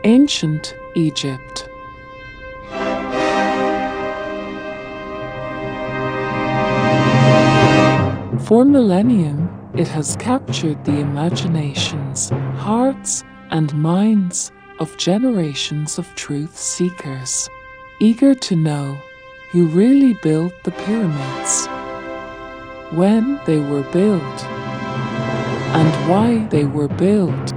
Ancient Egypt. For millennium, it has captured the imaginations, hearts, and minds of generations of truth seekers, eager to know who really built the pyramids, when they were built, and why they were built.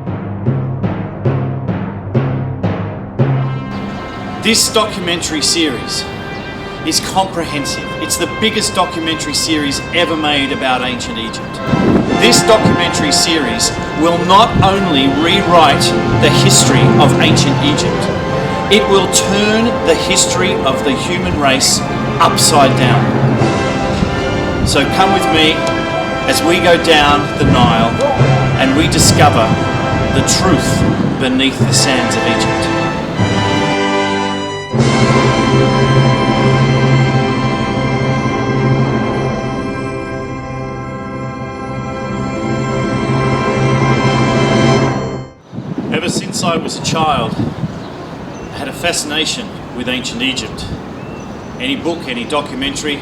This documentary series is comprehensive. It's the biggest documentary series ever made about ancient Egypt. This documentary series will not only rewrite the history of ancient Egypt, it will turn the history of the human race upside down. So come with me as we go down the Nile and we discover the truth beneath the sands of Egypt. Ever since I was a child, I had a fascination with ancient Egypt. Any book, any documentary,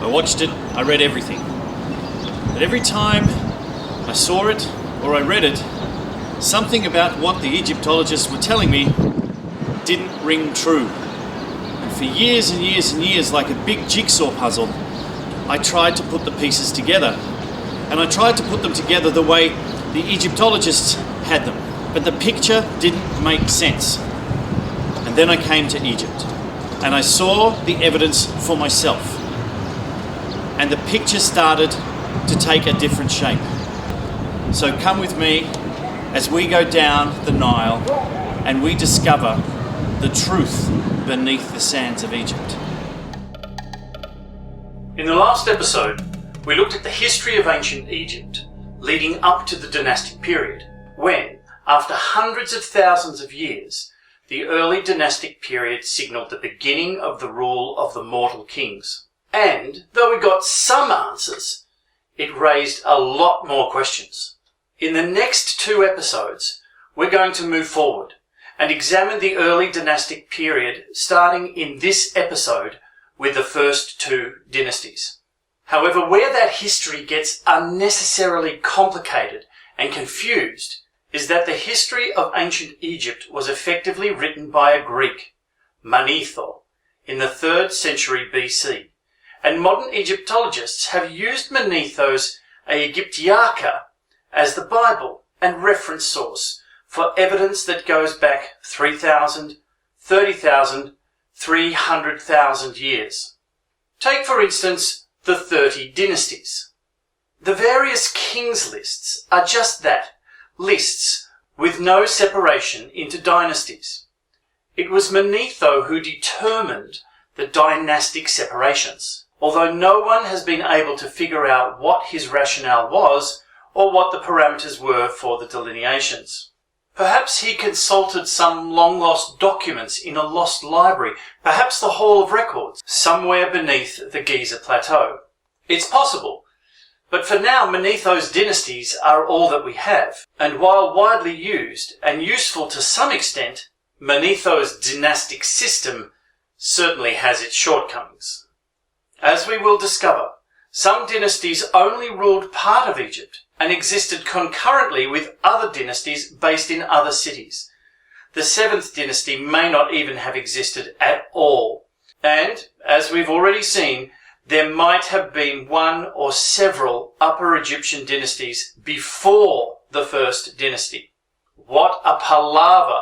I watched it, I read everything. But every time I saw it or I read it, something about what the Egyptologists were telling me didn't ring true. And for years and years and years, like a big jigsaw puzzle, I tried to put the pieces together. And I tried to put them together the way the Egyptologists had them. But the picture didn't make sense. And then I came to Egypt and I saw the evidence for myself. And the picture started to take a different shape. So come with me as we go down the Nile and we discover the truth beneath the sands of Egypt. In the last episode, we looked at the history of ancient Egypt leading up to the dynastic period, when, after hundreds of thousands of years, the early dynastic period signalled the beginning of the rule of the mortal kings. And, though we got some answers, it raised a lot more questions. In the next two episodes, we're going to move forward and examine the early dynastic period, starting in this episode with the first two dynasties. However, where that history gets unnecessarily complicated and confused is that the history of ancient Egypt was effectively written by a Greek, Manetho, in the 3rd century BC, and modern Egyptologists have used Manetho's Aegyptiaca as the Bible and reference source for evidence that goes back 3,000, 30,000, 300,000 years. Take, for instance, the 30 dynasties. The various kings lists are just that, lists with no separation into dynasties. It was Manetho who determined the dynastic separations, although no one has been able to figure out what his rationale was or what the parameters were for the delineations. Perhaps he consulted some long-lost documents in a lost library, perhaps the Hall of Records, somewhere beneath the Giza Plateau. It's possible. But for now, Manetho's dynasties are all that we have, and while widely used and useful to some extent, Manetho's dynastic system certainly has its shortcomings. As we will discover, some dynasties only ruled part of Egypt and existed concurrently with other dynasties based in other cities. The 7th dynasty may not even have existed at all, and, as we've already seen, there might have been one or several Upper Egyptian dynasties before the 1st dynasty. What a palaver!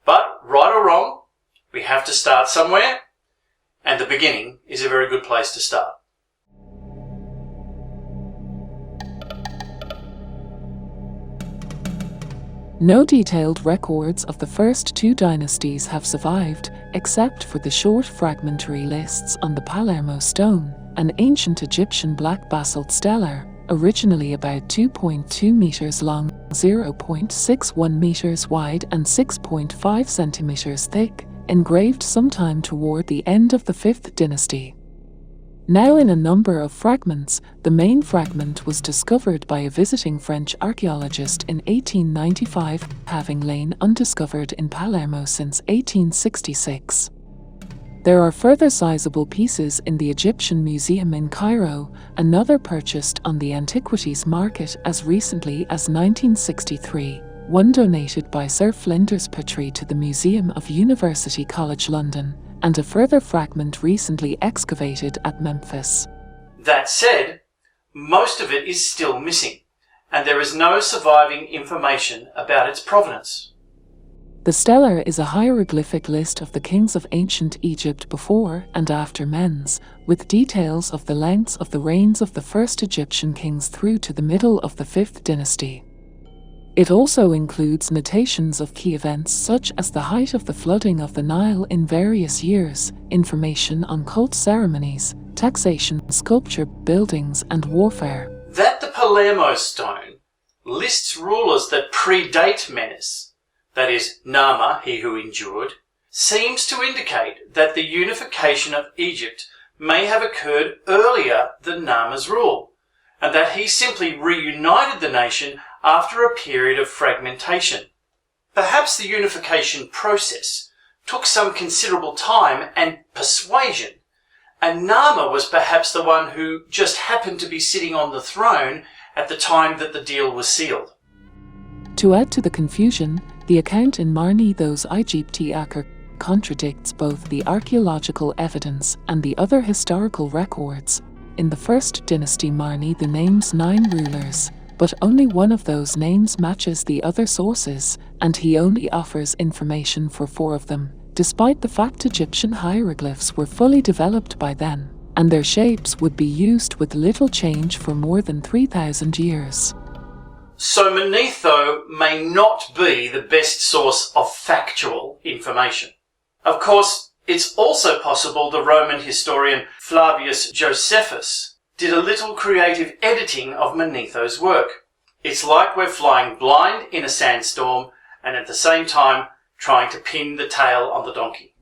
But, right or wrong, we have to start somewhere, and the beginning is a very good place to start. No detailed records of the first two dynasties have survived, except for the short fragmentary lists on the Palermo stone, an ancient Egyptian black basalt stellar, originally about 2.2 meters long, 0.61 meters wide and 6.5 centimeters thick, engraved sometime toward the end of the 5th dynasty. Now in a number of fragments, the main fragment was discovered by a visiting French archaeologist in 1895, having lain undiscovered in Palermo since 1866. There are further sizable pieces in the Egyptian Museum in Cairo, another purchased on the antiquities market as recently as 1963, one donated by Sir Flinders Petrie to the Museum of University College London, and a further fragment recently excavated at Memphis. That said, most of it is still missing, and there is no surviving information about its provenance. The stela is a hieroglyphic list of the kings of ancient Egypt before and after Men's, with details of the lengths of the reigns of the first Egyptian kings through to the middle of the 5th dynasty. It also includes notations of key events such as the height of the flooding of the Nile in various years, information on cult ceremonies, taxation, sculpture, buildings, and warfare. That the Palermo stone lists rulers that predate Menes, that is, Nama, he who endured, seems to indicate that the unification of Egypt may have occurred earlier than Nama's rule, and that he simply reunited the nation after a period of fragmentation. Perhaps the unification process took some considerable time and persuasion, and Nama was perhaps the one who just happened to be sitting on the throne at the time that the deal was sealed. To add to the confusion, the account in Marni those Egypti contradicts both the archaeological evidence and the other historical records. In the first dynasty Marni the names 9 rulers, but only one of those names matches the other sources, and he only offers information for 4 of them, despite the fact Egyptian hieroglyphs were fully developed by then, and their shapes would be used with little change for more than 3,000 years. So Manetho may not be the best source of factual information. Of course, it's also possible the Roman historian Flavius Josephus did a little creative editing of Manetho's work. It's like we're flying blind in a sandstorm and at the same time trying to pin the tail on the donkey.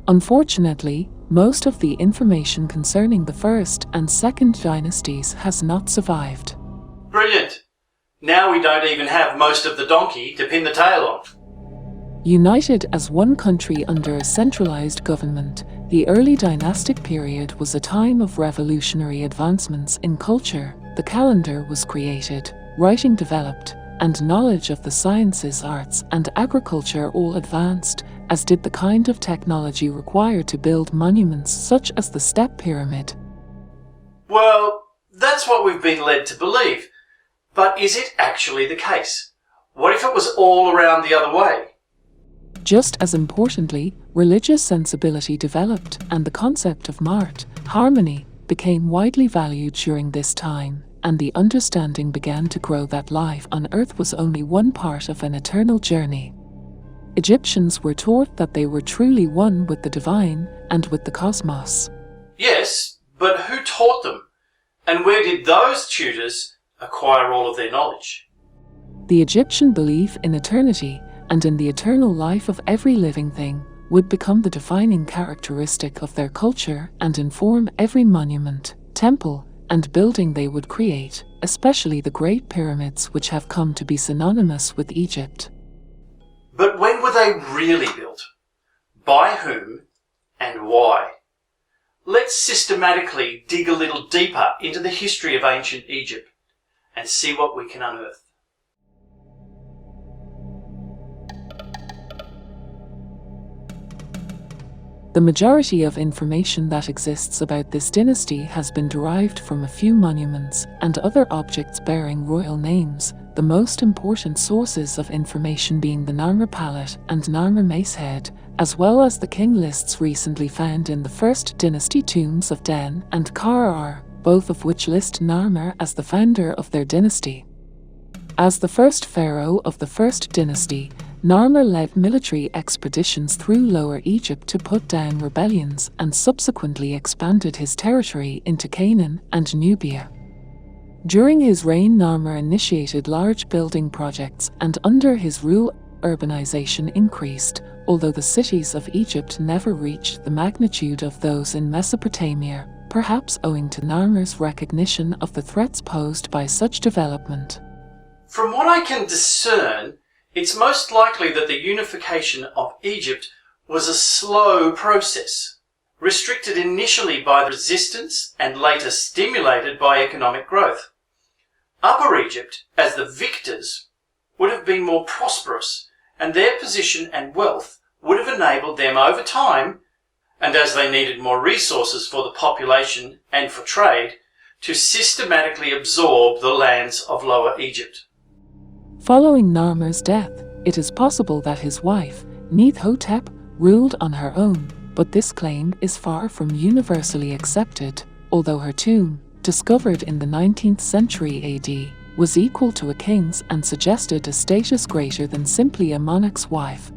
Unfortunately, most of the information concerning the first and second dynasties has not survived. Brilliant! Now we don't even have most of the donkey to pin the tail on. United as one country under a centralized government, the early dynastic period was a time of revolutionary advancements in culture. The calendar was created, writing developed, and knowledge of the sciences, arts, and agriculture all advanced, as did the kind of technology required to build monuments such as the Step Pyramid. Well, that's what we've been led to believe. But is it actually the case? What if it was all around the other way? Just as importantly, religious sensibility developed, and the concept of mart, harmony, became widely valued during this time, and the understanding began to grow that life on earth was only one part of an eternal journey. Egyptians were taught that they were truly one with the divine and with the cosmos. Yes, but who taught them? And where did those tutors acquire all of their knowledge? The Egyptian belief in eternity and in the eternal life of every living thing would become the defining characteristic of their culture and inform every monument, temple, and building they would create, especially the Great Pyramids, which have come to be synonymous with Egypt. But when were they really built? By whom and why? Let's systematically dig a little deeper into the history of ancient Egypt and see what we can unearth. The majority of information that exists about this dynasty has been derived from a few monuments and other objects bearing royal names, the most important sources of information being the Narmer palette and Narmer macehead, as well as the king lists recently found in the First Dynasty tombs of Den and Kar, both of which list Narmer as the founder of their dynasty. As the first pharaoh of the First Dynasty, Narmer led military expeditions through Lower Egypt to put down rebellions and subsequently expanded his territory into Canaan and Nubia. During his reign, Narmer initiated large building projects, and under his rule, urbanization increased, although the cities of Egypt never reached the magnitude of those in Mesopotamia, perhaps owing to Narmer's recognition of the threats posed by such development. From what I can discern, it's most likely that the unification of Egypt was a slow process, restricted initially by resistance and later stimulated by economic growth. Upper Egypt, as the victors, would have been more prosperous, and their position and wealth would have enabled them over time, and as they needed more resources for the population and for trade, to systematically absorb the lands of Lower Egypt. Following Narmer's death, it is possible that his wife, Neith-hotep, ruled on her own, but this claim is far from universally accepted, although her tomb, discovered in the 19th century AD, was equal to a king's and suggested a status greater than simply a monarch's wife.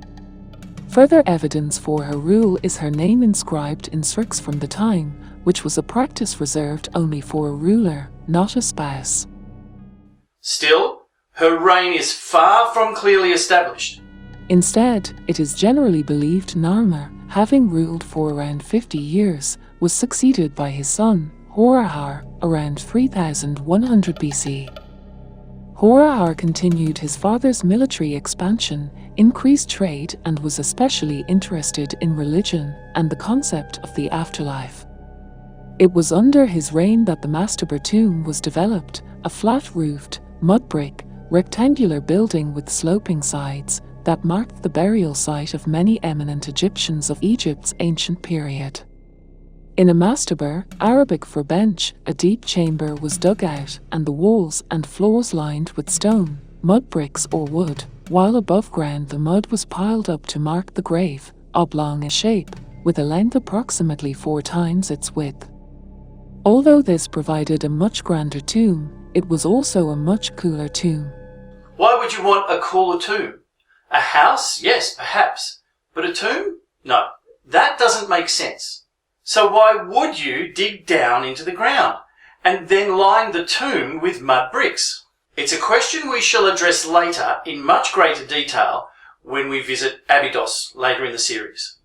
Further evidence for her rule is her name inscribed in scripts from the time, which was a practice reserved only for a ruler, not a spouse. Still, her reign is far from clearly established. Instead, it is generally believed Narmer, having ruled for around 50 years, was succeeded by his son, Horahar, around 3100 BC. Horahar continued his father's military expansion, increased trade, and was especially interested in religion and the concept of the afterlife. It was under his reign that the mastaba tomb was developed, a flat-roofed, mud-brick, rectangular building with sloping sides that marked the burial site of many eminent Egyptians of Egypt's ancient period. In a mastaba, Arabic for bench, a deep chamber was dug out and the walls and floors lined with stone, mud bricks or wood, while above ground the mud was piled up to mark the grave, oblong in shape, with a length approximately 4 times its width. Although this provided a much grander tomb, it was also a much cooler tomb. Why would you want a cooler tomb? A house? Yes, perhaps. But a tomb? No. That doesn't make sense. So why would you dig down into the ground and then line the tomb with mud bricks? It's a question we shall address later in much greater detail when we visit Abydos later in the series.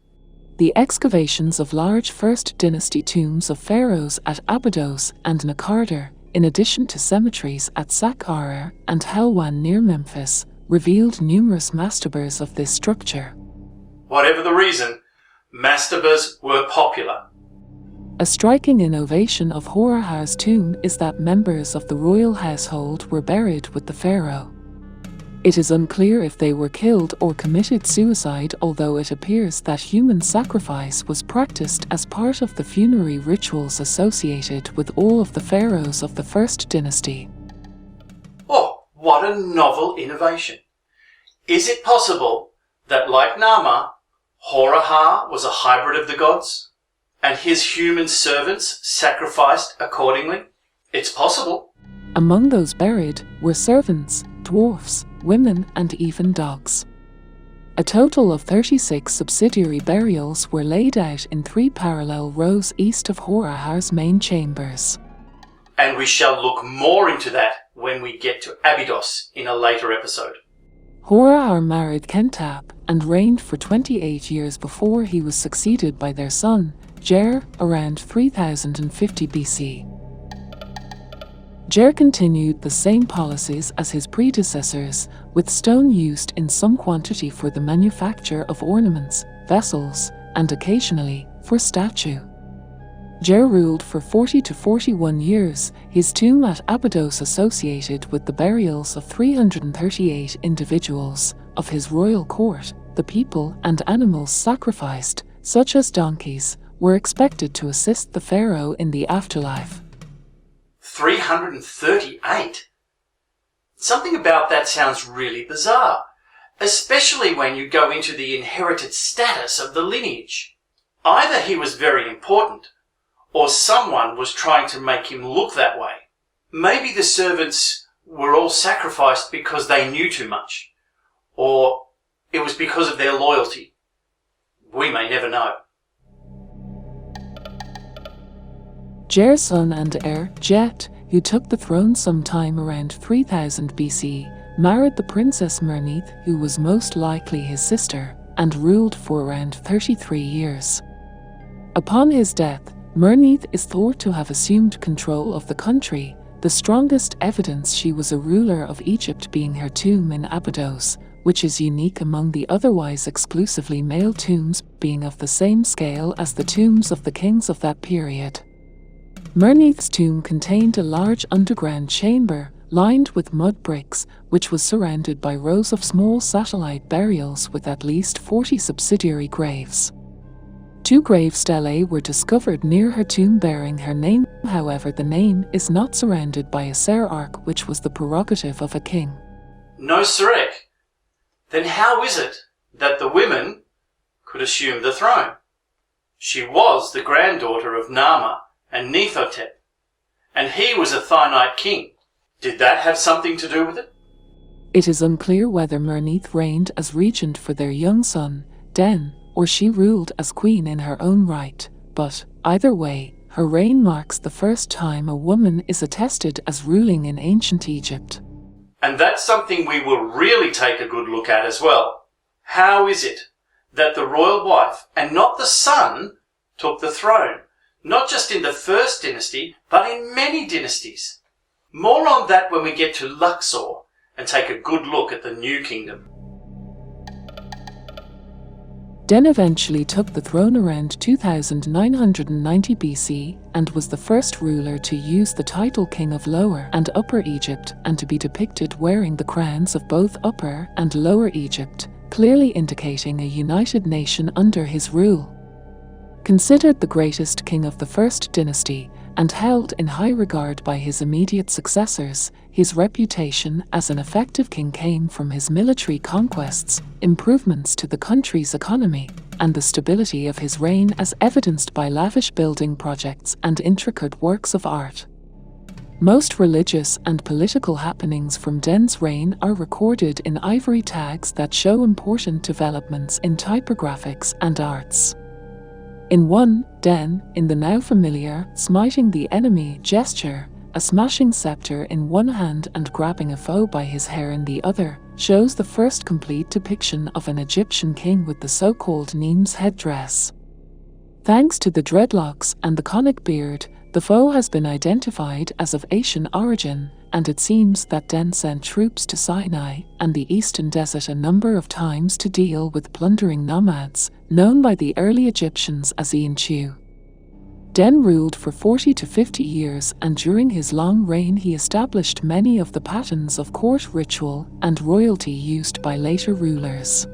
The excavations of large First Dynasty tombs of pharaohs at Abydos and Nekartar, in addition to cemeteries at Saqqara and Helwan near Memphis, revealed numerous mastabas of this structure. Whatever the reason, mastabas were popular. A striking innovation of Horahar's tomb is that members of the royal household were buried with the pharaoh. It is unclear if they were killed or committed suicide, although it appears that human sacrifice was practiced as part of the funerary rituals associated with all of the pharaohs of the First Dynasty. Oh, what a novel innovation! Is it possible that, like Narmer, Horahar was a hybrid of the gods, and his human servants sacrificed accordingly? It's possible. Among those buried were servants, dwarfs, women, and even dogs. A total of 36 subsidiary burials were laid out in 3 parallel rows east of Horahar's main chambers. And we shall look more into that when we get to Abydos in a later episode. Horahar married Kentab and reigned for 28 years before he was succeeded by their son, Jer, around 3050 BC. Jer continued the same policies as his predecessors, with stone used in some quantity for the manufacture of ornaments, vessels, and occasionally for statue. Jer ruled for 40 to 41 years, his tomb at Abydos associated with the burials of 338 individuals of his royal court. The people and animals sacrificed, such as donkeys, were expected to assist the pharaoh in the afterlife. 338? Something about that sounds really bizarre, especially when you go into the inherited status of the lineage. Either he was very important, or someone was trying to make him look that way. Maybe the servants were all sacrificed because they knew too much, or it was because of their loyalty. We may never know. Jer's son and heir, Jet, who took the throne sometime around 3000 BC, married the princess Mernith, who was most likely his sister, and ruled for around 33 years. Upon his death, Merneith is thought to have assumed control of the country, the strongest evidence she was a ruler of Egypt being her tomb in Abydos, which is unique among the otherwise exclusively male tombs, being of the same scale as the tombs of the kings of that period. Merneith's tomb contained a large underground chamber, lined with mud bricks, which was surrounded by rows of small satellite burials with at least 40 subsidiary graves. 2 grave stelae were discovered near her tomb bearing her name, however the name is not surrounded by a serarch, which was the prerogative of a king. No Sirek. Then how is it that the women could assume the throne? She was the granddaughter of Nama and Nephotep, and he was a Thinite king. Did that have something to do with it? It is unclear whether Merneith reigned as regent for their young son, Den, or she ruled as queen in her own right, but, either way, her reign marks the first time a woman is attested as ruling in ancient Egypt. And that's something we will really take a good look at as well. How is it that the royal wife, and not the son, took the throne, not just in the first dynasty, but in many dynasties? More on that when we get to Luxor and take a good look at the New Kingdom. Den eventually took the throne around 2990 BC and was the first ruler to use the title King of Lower and Upper Egypt and to be depicted wearing the crowns of both Upper and Lower Egypt, clearly indicating a united nation under his rule. Considered the greatest king of the first dynasty and held in high regard by his immediate successors, his reputation as an effective king came from his military conquests, improvements to the country's economy, and the stability of his reign as evidenced by lavish building projects and intricate works of art. Most religious and political happenings from Den's reign are recorded in ivory tags that show important developments in typographics and arts. In one, Den, in the now familiar smiting the enemy gesture, a smashing scepter in one hand and grabbing a foe by his hair in the other, shows the first complete depiction of an Egyptian king with the so-called Nemes headdress. Thanks to the dreadlocks and the conic beard, the foe has been identified as of Asian origin, and it seems that Den sent troops to Sinai and the Eastern Desert a number of times to deal with plundering nomads, known by the early Egyptians as Ianchu. Den ruled for 40 to 50 years, and during his long reign he established many of the patterns of court ritual and royalty used by later rulers.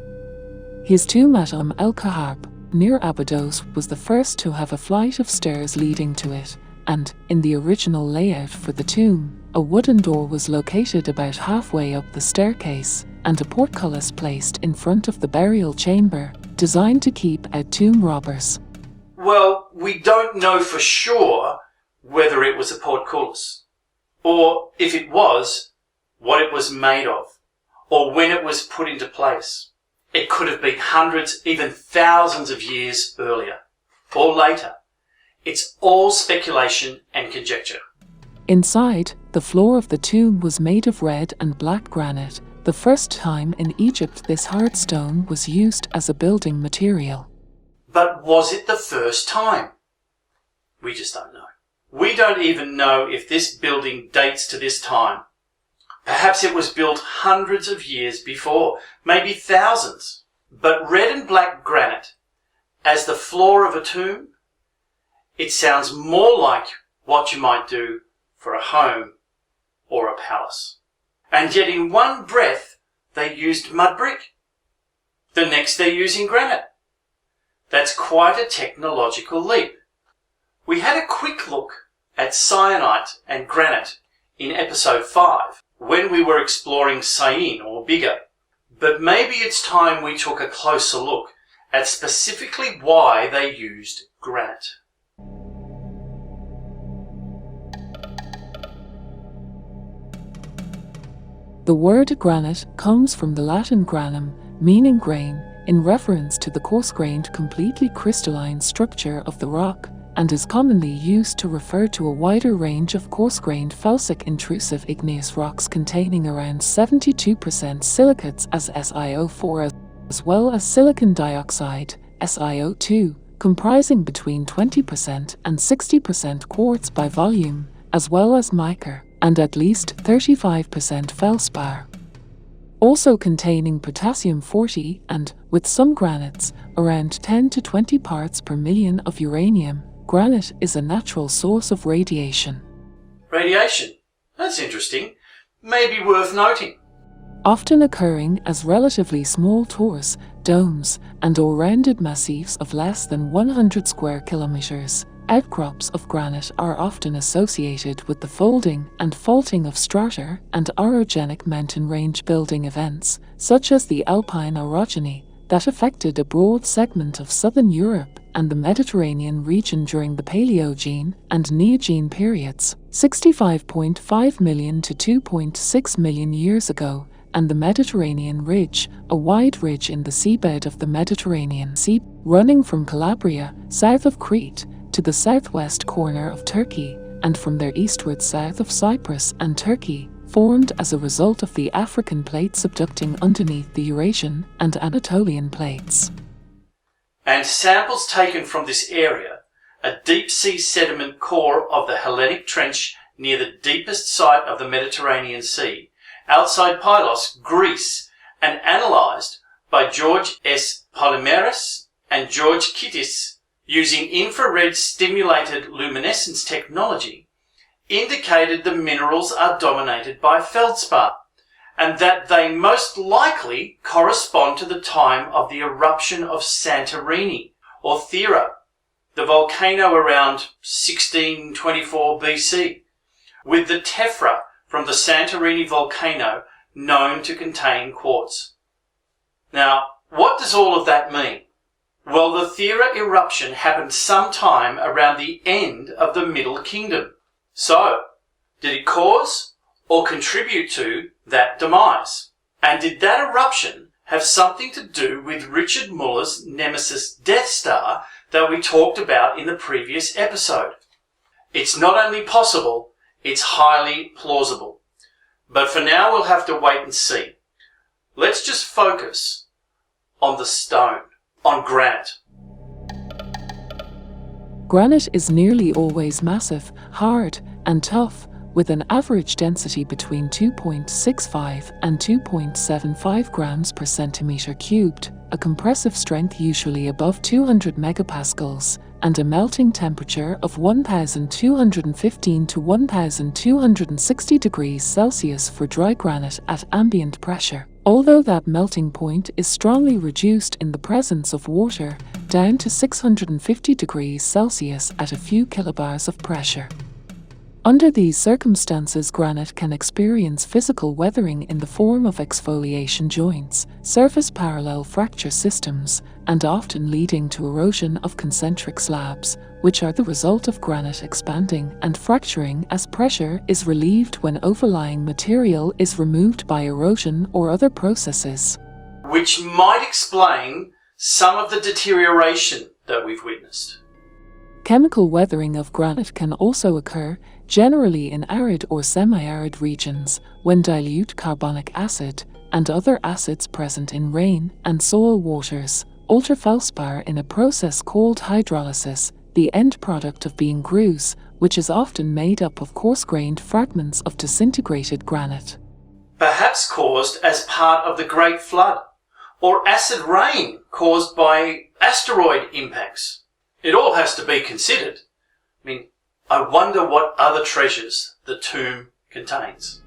His tomb at el-Kahab, near Abydos, was the first to have a flight of stairs leading to it, and, in the original layout for the tomb, a wooden door was located about halfway up the staircase, and a portcullis placed in front of the burial chamber, designed to keep out tomb robbers. Well, we don't know for sure whether it was a portcullis, or if it was, what it was made of, or when it was put into place. It could have been hundreds, even thousands of years earlier, or later. It's all speculation and conjecture. Inside, the floor of the tomb was made of red and black granite, the first time in Egypt this hard stone was used as a building material. But was it the first time? We just don't know. We don't even know if this building dates to this time. Perhaps it was built hundreds of years before, maybe thousands. But red and black granite, as the floor of a tomb, it sounds more like what you might do for a home or a palace. And yet in one breath, they used mud brick. The next they're using granite. That's quite a technological leap. We had a quick look at syenite and granite in episode 5, when we were exploring Syene or Bigger. But maybe it's time we took a closer look at specifically why they used granite. The word granite comes from the Latin granum, meaning grain, in reference to the coarse-grained, completely crystalline structure of the rock, and is commonly used to refer to a wider range of coarse-grained felsic intrusive igneous rocks containing around 72% silicates as SiO4 as well as silicon dioxide, SiO2, comprising between 20% and 60% quartz by volume, as well as mica, and at least 35% feldspar. Also containing potassium-40 and, with some granites, around 10 to 20 parts per million of uranium, granite is a natural source of radiation. Radiation? That's interesting. Maybe worth noting. Often occurring as relatively small tores, domes, and/or rounded massifs of less than 100 square kilometers, outcrops of granite are often associated with the folding and faulting of strata and orogenic mountain range building events, such as the Alpine orogeny, that affected a broad segment of southern Europe and the Mediterranean region during the Paleogene and Neogene periods, 65.5 million to 2.6 million years ago, and the Mediterranean Ridge, a wide ridge in the seabed of the Mediterranean Sea, running from Calabria, south of Crete, to the southwest corner of Turkey, and from there eastward south of Cyprus and Turkey, formed as a result of the African plate subducting underneath the Eurasian and Anatolian plates. And samples taken from this area, a deep-sea sediment core of the Hellenic Trench near the deepest site of the Mediterranean Sea, outside Pylos, Greece, and analysed by George S. Polymeris and George Kittis using infrared stimulated luminescence technology, indicated the minerals are dominated by feldspar, and that they most likely correspond to the time of the eruption of Santorini, or Thera, the volcano around 1624 BC, with the tephra from the Santorini volcano known to contain quartz. Now, what does all of that mean? Well, the Thera eruption happened sometime around the end of the Middle Kingdom. So, did it cause or contribute to that demise? And did that eruption have something to do with Richard Muller's nemesis Death Star that we talked about in the previous episode? It's not only possible, it's highly plausible. But for now, we'll have to wait and see. Let's just focus on the stone, on granite. Granite is nearly always massive, hard, and tough, with an average density between 2.65 and 2.75 grams per centimeter cubed, a compressive strength usually above 200 megapascals, and a melting temperature of 1215 to 1260 degrees Celsius for dry granite at ambient pressure, although that melting point is strongly reduced in the presence of water down to 650 degrees Celsius at a few kilobars of pressure. Under these circumstances, granite can experience physical weathering in the form of exfoliation joints, surface parallel fracture systems, and often leading to erosion of concentric slabs, which are the result of granite expanding and fracturing as pressure is relieved when overlying material is removed by erosion or other processes. Which might explain some of the deterioration that we've witnessed. Chemical weathering of granite can also occur, generally in arid or semi-arid regions, when dilute carbonic acid and other acids present in rain and soil waters alter feldspar in a process called hydrolysis, the end product of being grues, which is often made up of coarse-grained fragments of disintegrated granite. Perhaps caused as part of the Great Flood, or acid rain caused by asteroid impacts. It all has to be considered. I wonder what other treasures the tomb contains.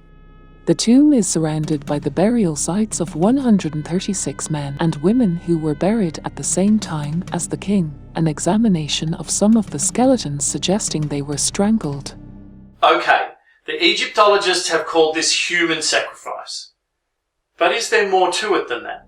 The tomb is surrounded by the burial sites of 136 men and women who were buried at the same time as the king, an examination of some of the skeletons suggesting they were strangled. Okay, the Egyptologists have called this human sacrifice. But is there more to it than that?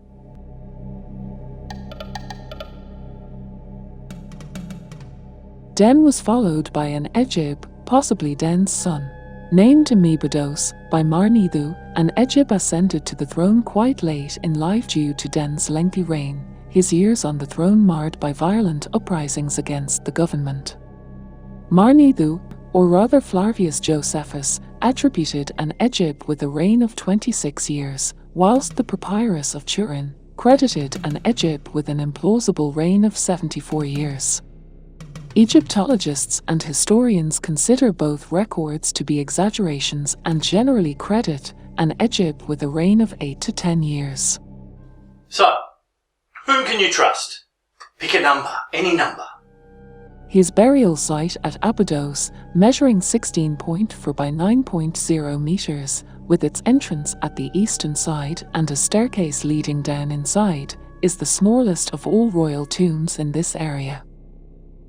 Den was followed by an Egib, possibly Den's son. Named Mebidos by Marnithu, and Egib ascended to the throne quite late in life due to Den's lengthy reign, his years on the throne marred by violent uprisings against the government. Marnithu, or rather Flavius Josephus, attributed an Egib with a reign of 26 years, whilst the papyrus of Turin, credited an Egypt with an implausible reign of 74 years. Egyptologists and historians consider both records to be exaggerations and generally credit an Egypt with a reign of 8 to 10 years. So, whom can you trust? Pick a number, any number. His burial site at Abydos, measuring 16.4 by 9.0 meters, with its entrance at the eastern side and a staircase leading down inside, is the smallest of all royal tombs in this area.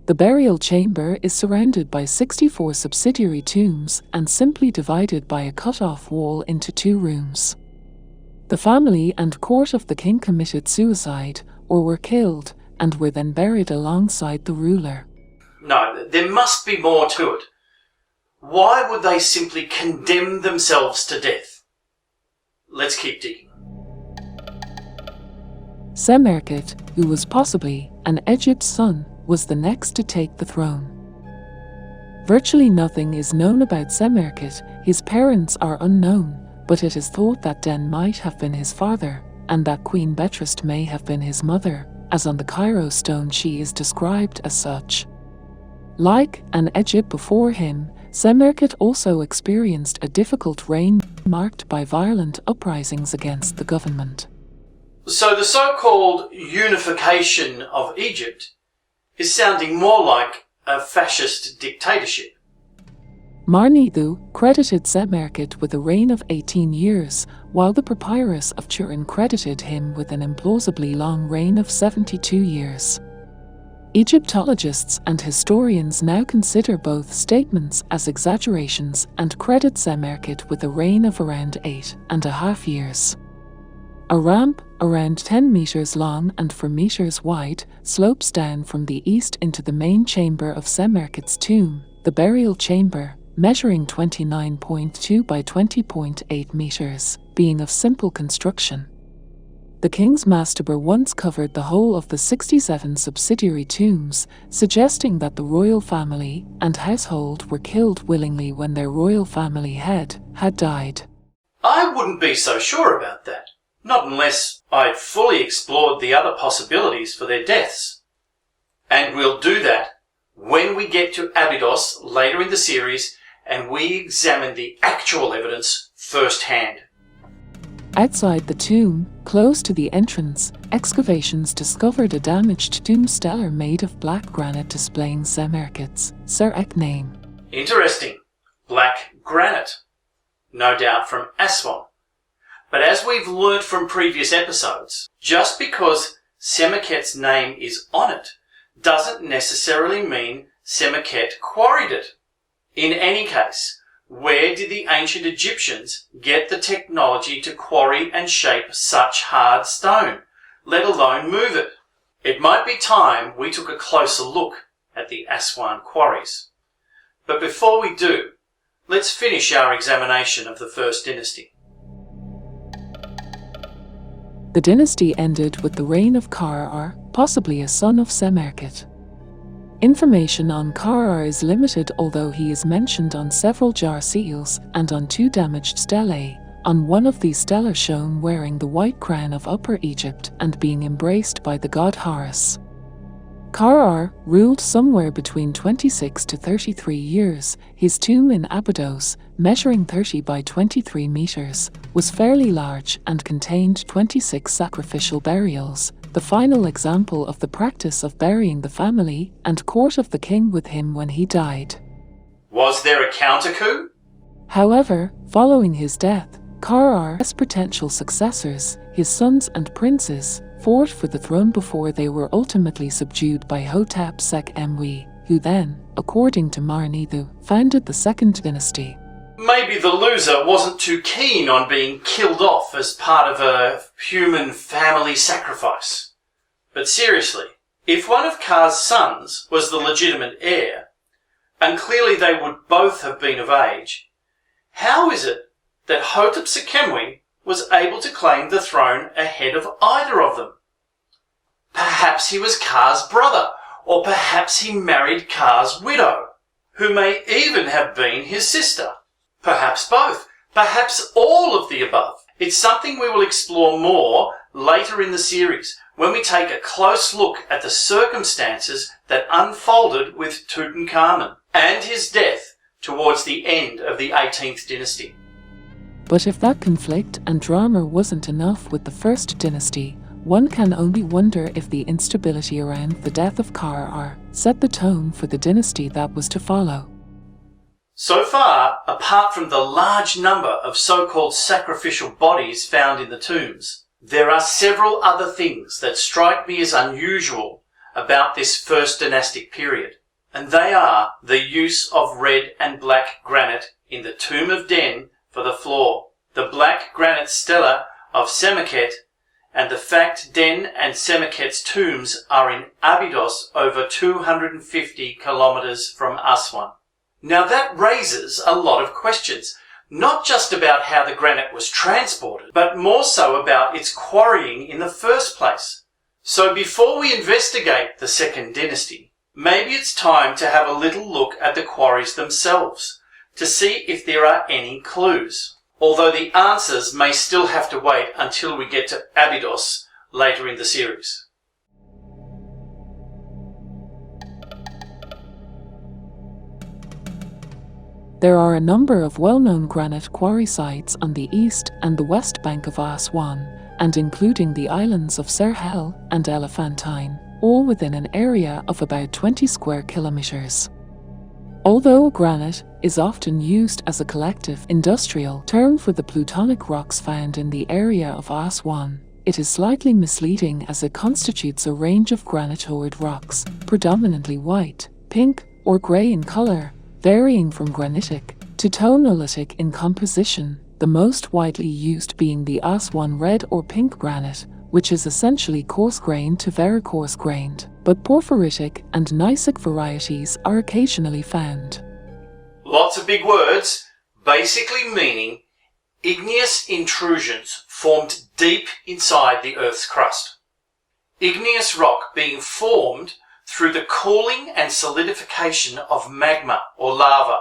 The burial chamber is surrounded by 64 subsidiary tombs and simply divided by a cut-off wall into 2 rooms. The family and court of the king committed suicide or were killed and were then buried alongside the ruler. No, there must be more to it. Why would they simply condemn themselves to death? Let's keep digging. Semerkit, who was possibly an Egypt's son, was the next to take the throne. Virtually nothing is known about Semerkit. His parents are unknown, but it is thought that Den might have been his father, and that Queen Betrist may have been his mother, as on the Cairo stone she is described as such. Like an Egypt before him, Semerkit also experienced a difficult reign marked by violent uprisings against the government. So the so-called unification of Egypt is sounding more like a fascist dictatorship. Marnidu credited Semerkit with a reign of 18 years, while the papyrus of Turin credited him with an implausibly long reign of 72 years. Egyptologists and historians now consider both statements as exaggerations and credit Semerkit with a reign of around 8.5 years. A ramp, around 10 meters long and 4 meters wide, slopes down from the east into the main chamber of Semerkit's tomb, the burial chamber, measuring 29.2 by 20.8 meters, being of simple construction. The king's mastaba once covered the whole of the 67 subsidiary tombs, suggesting that the royal family and household were killed willingly when their royal family head had died. I wouldn't be so sure about that. Not unless I'd fully explored the other possibilities for their deaths. And we'll do that when we get to Abydos later in the series and we examine the actual evidence firsthand. Outside the tomb, close to the entrance, excavations discovered a damaged tomb stellar made of black granite displaying Semerkit's Serek name. Interesting. Black granite. No doubt from Aswan. But as we've learnt from previous episodes, just because Semerkit's name is on it doesn't necessarily mean Semerkit quarried it. In any case, where did the ancient Egyptians get the technology to quarry and shape such hard stone, let alone move it? It might be time we took a closer look at the Aswan Quarries. But before we do, let's finish our examination of the First Dynasty. The dynasty ended with the reign of Qarar, possibly a son of Semerkit. Information on Qarar is limited, although he is mentioned on several jar seals and on 2 damaged stelae, on one of these stelae shown wearing the white crown of Upper Egypt and being embraced by the god Horus. Qarar ruled somewhere between 26 to 33 years. His tomb in Abydos, measuring 30 by 23 meters, was fairly large and contained 26 sacrificial burials, the final example of the practice of burying the family and court of the king with him when he died. Was there a counter-coup? However, following his death, Qarar's potential successors, his sons and princes, fought for the throne before they were ultimately subdued by Hotep-Sek-Emwy, who then, according to Marnidu, founded the Second Dynasty. Maybe the loser wasn't too keen on being killed off as part of a human family sacrifice. But seriously, if one of Ka's sons was the legitimate heir, and clearly they would both have been of age, how is it that Hotep-Sek-Emwy was able to claim the throne ahead of either of them? Perhaps he was Ka's brother, or perhaps he married Ka's widow, who may even have been his sister. Perhaps both, perhaps all of the above. It's something we will explore more later in the series when we take a close look at the circumstances that unfolded with Tutankhamun and his death towards the end of the 18th dynasty. But if that conflict and drama wasn't enough with the first dynasty, one can only wonder if the instability around the death of Ka set the tone for the dynasty that was to follow. So far, apart from the large number of so-called sacrificial bodies found in the tombs, there are several other things that strike me as unusual about this first dynastic period, and they are the use of red and black granite in the tomb of Den for the floor, the black granite stela of Semakhet, and the fact Den and Semakhet's tombs are in Abydos over 250 kilometers from Aswan. Now that raises a lot of questions, not just about how the granite was transported, but more so about its quarrying in the first place. So before we investigate the second dynasty, maybe it's time to have a little look at the quarries themselves, to see if there are any clues, although the answers may still have to wait until we get to Abydos later in the series. There are a number of well-known granite quarry sites on the east and the west bank of Aswan, and including the islands of Sehel and Elephantine, all within an area of about 20 square kilometers. Although granite is often used as a collective industrial term for the plutonic rocks found in the area of Aswan, it is slightly misleading as it constitutes a range of granitoid rocks, predominantly white, pink, or grey in color, varying from granitic to tonolitic in composition, the most widely used being the Aswan red or pink granite, which is essentially coarse-grained to very coarse-grained, but porphyritic and gneissic varieties are occasionally found. Lots of big words, basically meaning igneous intrusions formed deep inside the Earth's crust. Igneous rock being formed through the cooling and solidification of magma or lava.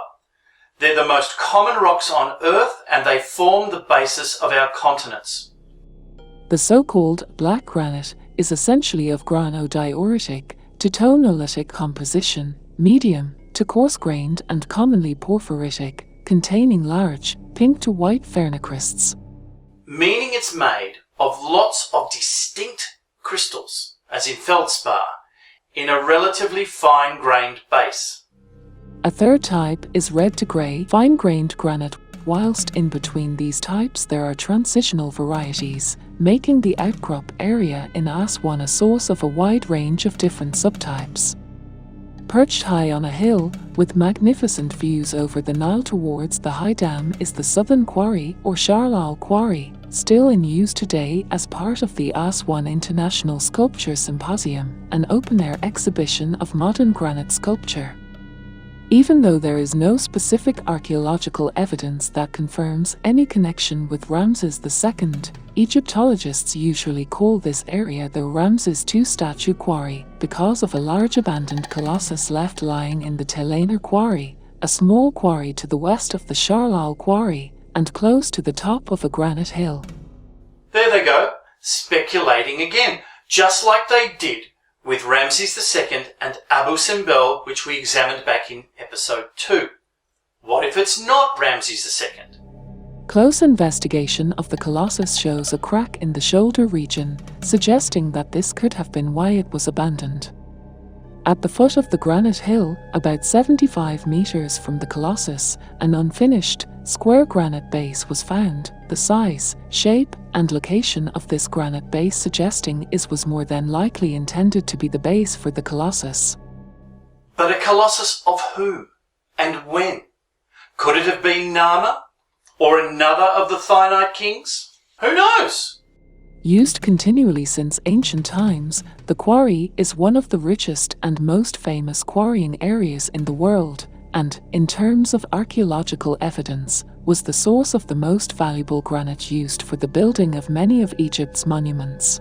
They're the most common rocks on Earth and they form the basis of our continents. The so-called black granite is essentially of granodioritic to tonolitic composition, medium to coarse-grained and commonly porphyritic, containing large, pink to white phenocrysts. Meaning it's made of lots of distinct crystals, as in feldspar, in a relatively fine-grained base. A third type is red to grey, fine-grained granite, whilst in between these types there are transitional varieties, making the outcrop area in Aswan a source of a wide range of different subtypes. Perched high on a hill, with magnificent views over the Nile towards the high dam is the Southern Quarry or Sahel Quarry, still in use today as part of the Aswan International Sculpture Symposium, an open-air exhibition of modern granite sculpture. Even though there is no specific archaeological evidence that confirms any connection with Ramses II, Egyptologists usually call this area the Ramses II statue quarry because of a large abandoned colossus left lying in the Telaner Quarry, a small quarry to the west of the Sahel Quarry, and close to the top of a granite hill. There they go, speculating again, just like they did with Ramses II and Abu Simbel, which we examined back in episode 2. What if it's not Ramses II? Close investigation of the colossus shows a crack in the shoulder region, suggesting that this could have been why it was abandoned. At the foot of the granite hill, about 75 meters from the colossus, an unfinished, square granite base was found, the size, shape, and location of this granite base suggesting it was more than likely intended to be the base for the colossus. But a colossus of whom? And when? Could it have been Nama? Or another of the Thinite kings? Who knows? Used continually since ancient times, the quarry is one of the richest and most famous quarrying areas in the world, and, in terms of archaeological evidence, was the source of the most valuable granite used for the building of many of Egypt's monuments.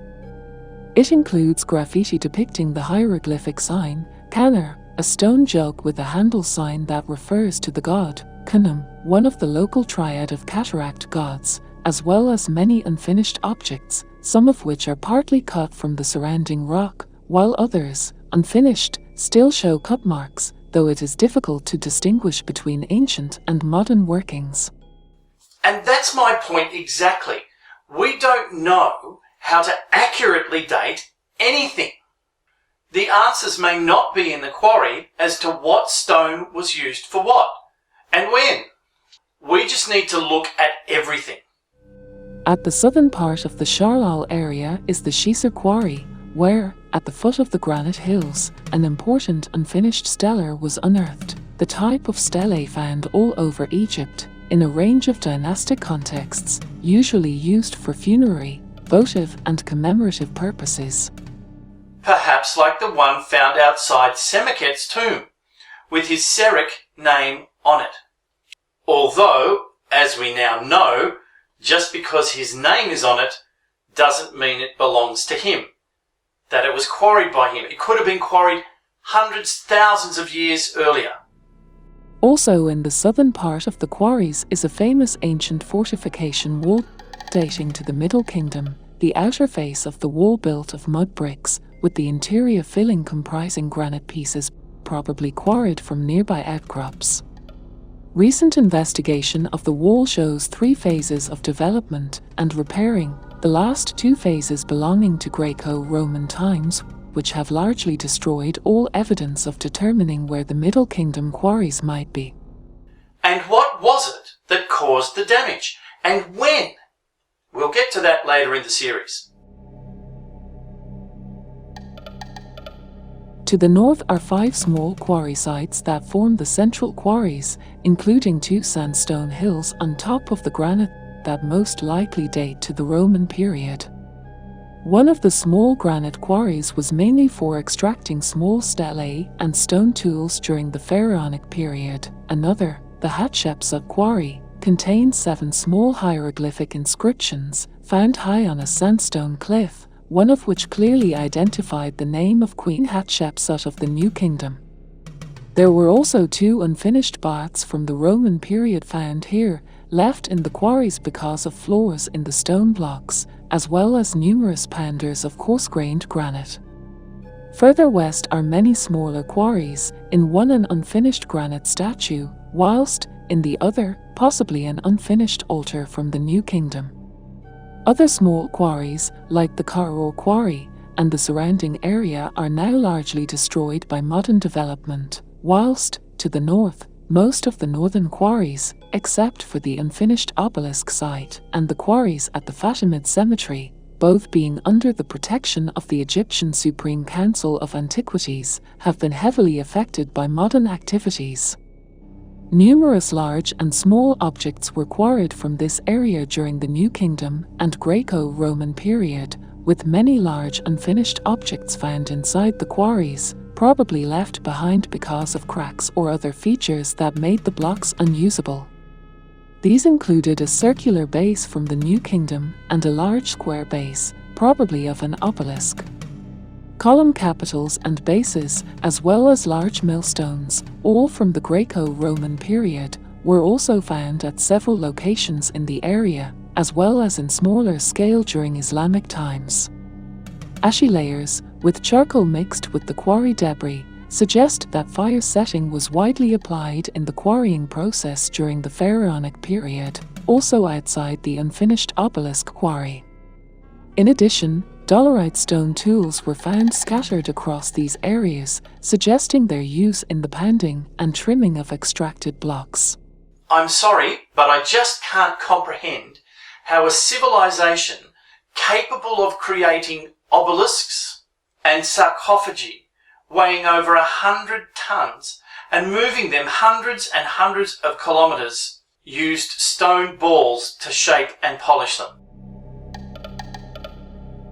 It includes graffiti depicting the hieroglyphic sign, Kanar, a stone jug with a handle sign that refers to the god, Khnum, one of the local triad of cataract gods, as well as many unfinished objects, some of which are partly cut from the surrounding rock, while others, unfinished, still show cut marks, though it is difficult to distinguish between ancient and modern workings. And that's my point exactly. We don't know how to accurately date anything. The answers may not be in the quarry as to what stone was used for what, and when. We just need to look at everything. At the southern part of the Sahel area is the Sehel quarry, where, at the foot of the granite hills, an important unfinished stele was unearthed, the type of stele found all over Egypt, in a range of dynastic contexts, usually used for funerary, votive and commemorative purposes. Perhaps like the one found outside Semaket's tomb, with his Serik name on it. Although, as we now know, just because his name is on it doesn't mean it belongs to him, that it was quarried by him. It could have been quarried hundreds, thousands of years earlier. Also in the southern part of the quarries is a famous ancient fortification wall dating to the Middle Kingdom, the outer face of the wall built of mud bricks, with the interior filling comprising granite pieces, probably quarried from nearby outcrops. Recent investigation of the wall shows 3 phases of development and repairing, the last 2 phases belonging to Greco-Roman times, which have largely destroyed all evidence of determining where the Middle Kingdom quarries might be. And what was it that caused the damage? And when? We'll get to that later in the series. To the north are 5 small quarry sites that form the central quarries, including 2 sandstone hills on top of the granite that most likely date to the Roman period. One of the small granite quarries was mainly for extracting small stelae and stone tools during the Pharaonic period. Another, the Hatshepsut quarry, contains 7 small hieroglyphic inscriptions found high on a sandstone cliff, one of which clearly identified the name of Queen Hatshepsut of the New Kingdom. There were also 2 unfinished baths from the Roman period found here, left in the quarries because of flaws in the stone blocks, as well as numerous pounders of coarse-grained granite. Further west are many smaller quarries, in one an unfinished granite statue, whilst, in the other, possibly an unfinished altar from the New Kingdom. Other small quarries, like the Aswan Quarry and the surrounding area, are now largely destroyed by modern development, whilst, to the north, most of the northern quarries, except for the unfinished Obelisk site and the quarries at the Fatimid Cemetery, both being under the protection of the Egyptian Supreme Council of Antiquities, have been heavily affected by modern activities. Numerous large and small objects were quarried from this area during the New Kingdom and Greco-Roman period, with many large unfinished objects found inside the quarries, probably left behind because of cracks or other features that made the blocks unusable. These included a circular base from the New Kingdom and a large square base, probably of an obelisk. Column capitals and bases, as well as large millstones, all from the Greco-Roman period, were also found at several locations in the area, as well as in smaller scale during Islamic times. Ashy layers, with charcoal mixed with the quarry debris, suggest that fire setting was widely applied in the quarrying process during the Pharaonic period, also outside the unfinished obelisk quarry. In addition, dolerite stone tools were found scattered across these areas, suggesting their use in the pounding and trimming of extracted blocks. I'm sorry, but I just can't comprehend how a civilization capable of creating obelisks and sarcophagi weighing over 100 tons and moving them hundreds and hundreds of kilometers used stone balls to shape and polish them.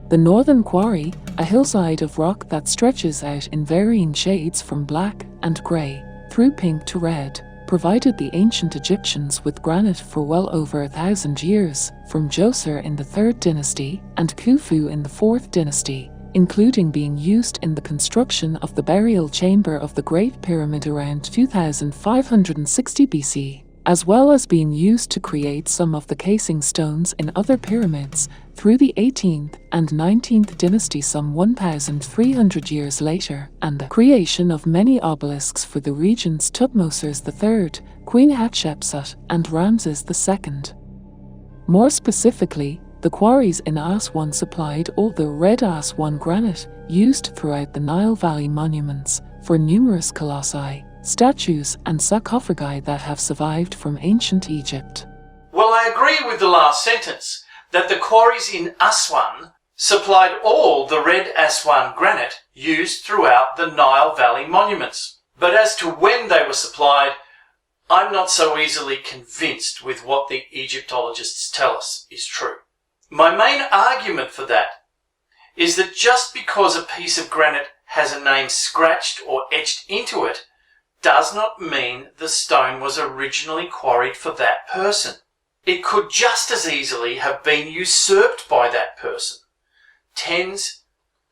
The Northern Quarry, a hillside of rock that stretches out in varying shades from black and grey through pink to red, provided the ancient Egyptians with granite for well over 1,000 years, from Djoser in the 3rd dynasty and Khufu in the 4th dynasty, including being used in the construction of the burial chamber of the Great Pyramid around 2560 BC. as well as being used to create some of the casing stones in other pyramids through the 18th and 19th dynasty some 1,300 years later, and the creation of many obelisks for the regents Thutmose III, Queen Hatshepsut, and Ramses II. More specifically, the quarries in Aswan supplied all the red Aswan granite used throughout the Nile Valley monuments for numerous colossi, statues, and sarcophagi that have survived from ancient Egypt. Well, I agree with the last sentence, that the quarries in Aswan supplied all the red Aswan granite used throughout the Nile Valley monuments. But as to when they were supplied, I'm not so easily convinced with what the Egyptologists tell us is true. My main argument for that is that just because a piece of granite has a name scratched or etched into it does not mean the stone was originally quarried for that person. It could just as easily have been usurped by that person. Tens,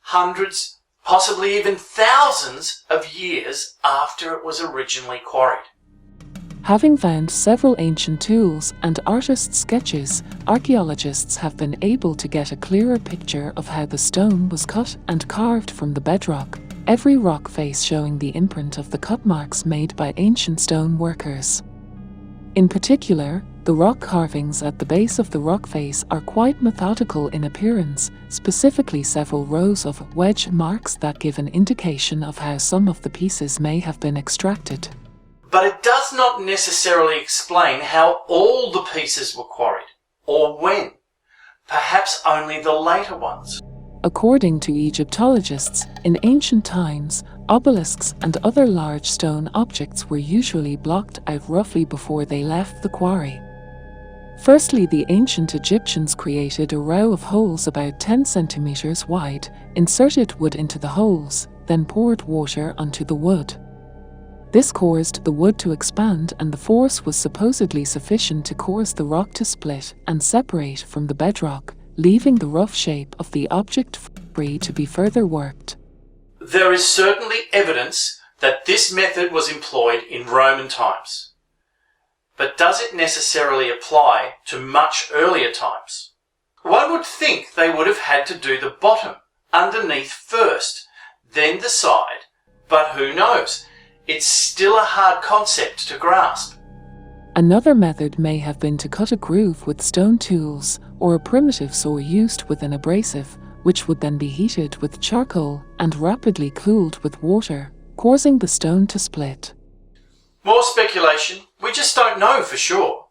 hundreds, possibly even thousands of years after it was originally quarried. Having found several ancient tools and artist sketches, archaeologists have been able to get a clearer picture of how the stone was cut and carved from the bedrock, every rock face showing the imprint of the cut marks made by ancient stone workers. In particular, the rock carvings at the base of the rock face are quite methodical in appearance, specifically several rows of wedge marks that give an indication of how some of the pieces may have been extracted. But it does not necessarily explain how all the pieces were quarried, or when. Perhaps only the later ones. According to Egyptologists, in ancient times, obelisks and other large stone objects were usually blocked out roughly before they left the quarry. Firstly, the ancient Egyptians created a row of holes about 10 centimeters wide, inserted wood into the holes, then poured water onto the wood. This caused the wood to expand, and the force was supposedly sufficient to cause the rock to split and separate from the bedrock, leaving the rough shape of the object free to be further worked. There is certainly evidence that this method was employed in Roman times. But does it necessarily apply to much earlier times? One would think they would have had to do the bottom, underneath first, then the side, but who knows? It's still a hard concept to grasp. Another method may have been to cut a groove with stone tools, or a primitive saw used with an abrasive, which would then be heated with charcoal and rapidly cooled with water, causing the stone to split. More speculation, we just don't know for sure.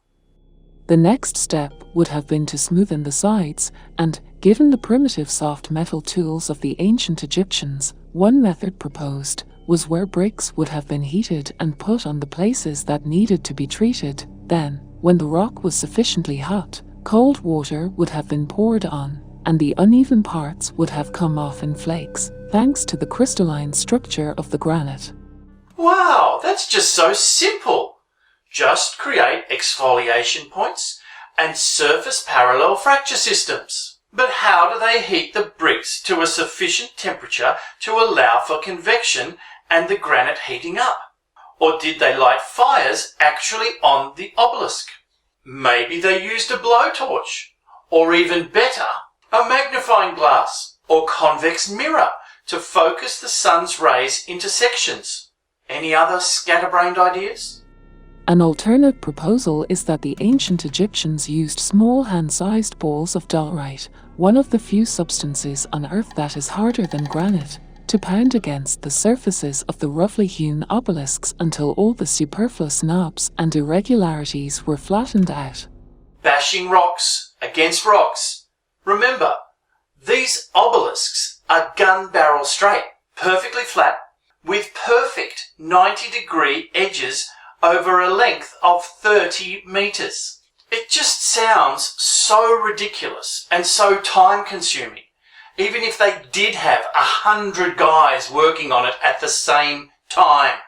The next step would have been to smoothen the sides, and, given the primitive soft metal tools of the ancient Egyptians, one method proposed was where bricks would have been heated and put on the places that needed to be treated. Then, when the rock was sufficiently hot, cold water would have been poured on, and the uneven parts would have come off in flakes, thanks to the crystalline structure of the granite. Wow, that's just so simple. Just create exfoliation points and surface parallel fracture systems. But how do they heat the bricks to a sufficient temperature to allow for convection and the granite heating up? Or did they light fires actually on the obelisk? Maybe they used a blowtorch, or even better, a magnifying glass or convex mirror to focus the sun's rays into sections. Any other scatterbrained ideas? An alternate proposal is that the ancient Egyptians used small hand-sized balls of dolerite, one of the few substances on Earth that is harder than granite, to pound against the surfaces of the roughly hewn obelisks until all the superfluous knobs and irregularities were flattened out. Bashing rocks against rocks. Remember, these obelisks are gun barrel straight, perfectly flat, with perfect 90-degree edges over a length of 30 meters. It just sounds so ridiculous and so time-consuming, even if they did have 100 guys working on it at the same time.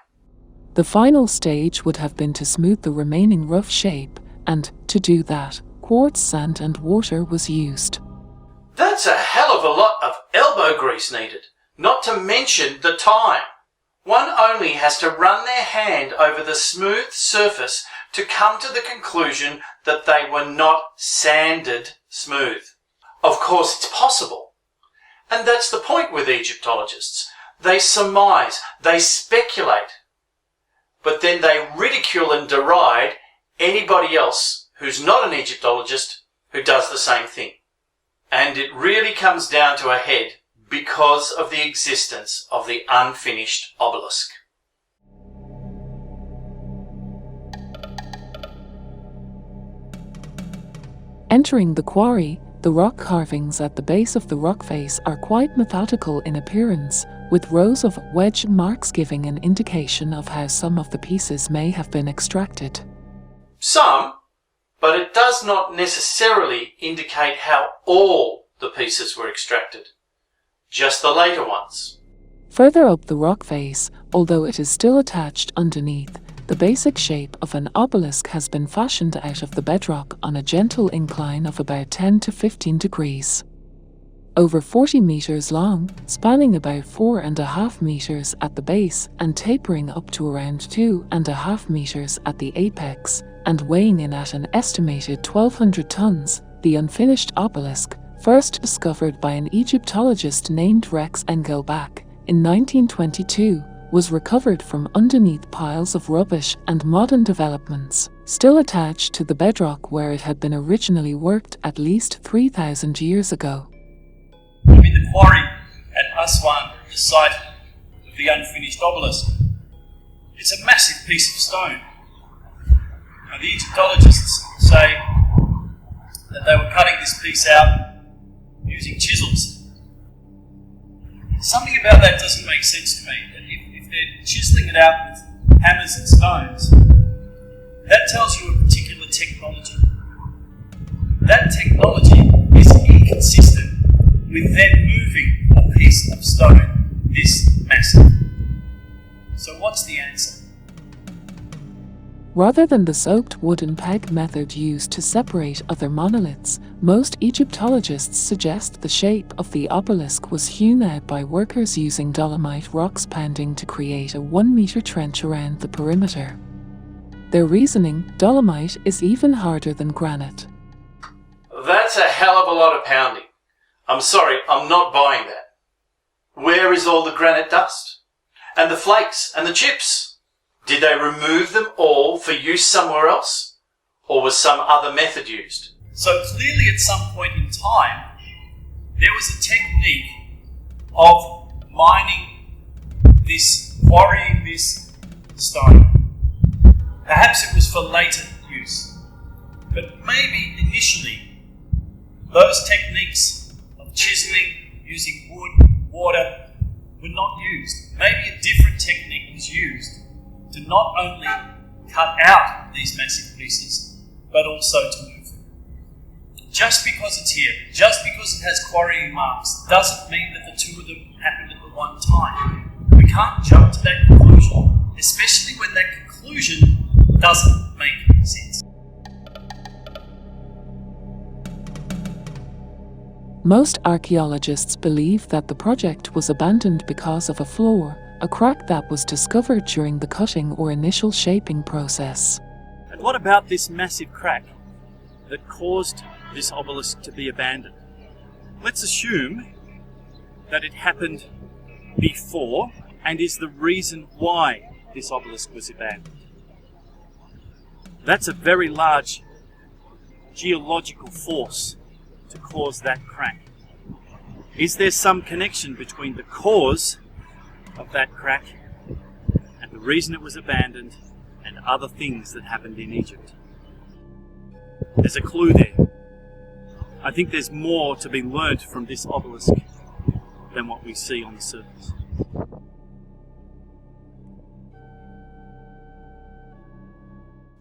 The final stage would have been to smooth the remaining rough shape, and, to do that, quartz sand and water was used. That's a hell of a lot of elbow grease needed, not to mention the time. One only has to run their hand over the smooth surface to come to the conclusion that they were not sanded smooth. Of course, it's possible. And that's the point with Egyptologists. They surmise, they speculate, but then they ridicule and deride anybody else who's not an Egyptologist who does the same thing. And it really comes down to a head because of the existence of the unfinished obelisk. Entering the quarry, the rock carvings at the base of the rock face are quite methodical in appearance, with rows of wedge marks giving an indication of how some of the pieces may have been extracted. Some, but it does not necessarily indicate how all the pieces were extracted, just the later ones. Further up the rock face, although it is still attached underneath, the basic shape of an obelisk has been fashioned out of the bedrock on a gentle incline of about 10 to 15 degrees. Over 40 meters long, spanning about 4.5 meters at the base and tapering up to around 2.5 meters at the apex, and weighing in at an estimated 1,200 tons, the unfinished obelisk, first discovered by an Egyptologist named Rex Engelbach in 1922, was recovered from underneath piles of rubbish and modern developments, still attached to the bedrock where it had been originally worked at least 3,000 years ago. I'm in the quarry at Aswan, the site of the unfinished obelisk. It's a massive piece of stone. Now, the Egyptologists say that they were cutting this piece out using chisels. Something about that doesn't make sense to me. That if they're chiseling it out with hammers and stones, that tells you a particular technology. That technology is inconsistent with them moving a piece of stone this massive. So what's the answer? Rather than the soaked wooden peg method used to separate other monoliths, most Egyptologists suggest the shape of the obelisk was hewn out by workers using dolomite rocks pounding to create a 1-meter trench around the perimeter. Their reasoning: dolomite is even harder than granite. That's a hell of a lot of pounding. I'm sorry, I'm not buying that. Where is all the granite dust? And the flakes and the chips? Did they remove them all for use somewhere else? Or was some other method used? So clearly at some point in time, there was a technique of mining this, quarrying this stone. Perhaps it was for later use. But maybe initially, those techniques of chiseling, using wood, water, were not used. Maybe a different technique was used to not only cut out these massive pieces, but also to move them. Just because it's here, just because it has quarrying marks, doesn't mean that the two of them happened at the one time. We can't jump to that conclusion, especially when that conclusion doesn't make sense. Most archaeologists believe that the project was abandoned because of a flaw, a crack that was discovered during the cutting or initial shaping process. And what about this massive crack that caused this obelisk to be abandoned? Let's assume that it happened before and is the reason why this obelisk was abandoned. That's a very large geological force to cause that crack. Is there some connection between the cause of that crack and the reason it was abandoned and other things that happened in Egypt? There's a clue there. I think there's more to be learnt from this obelisk than what we see on the surface.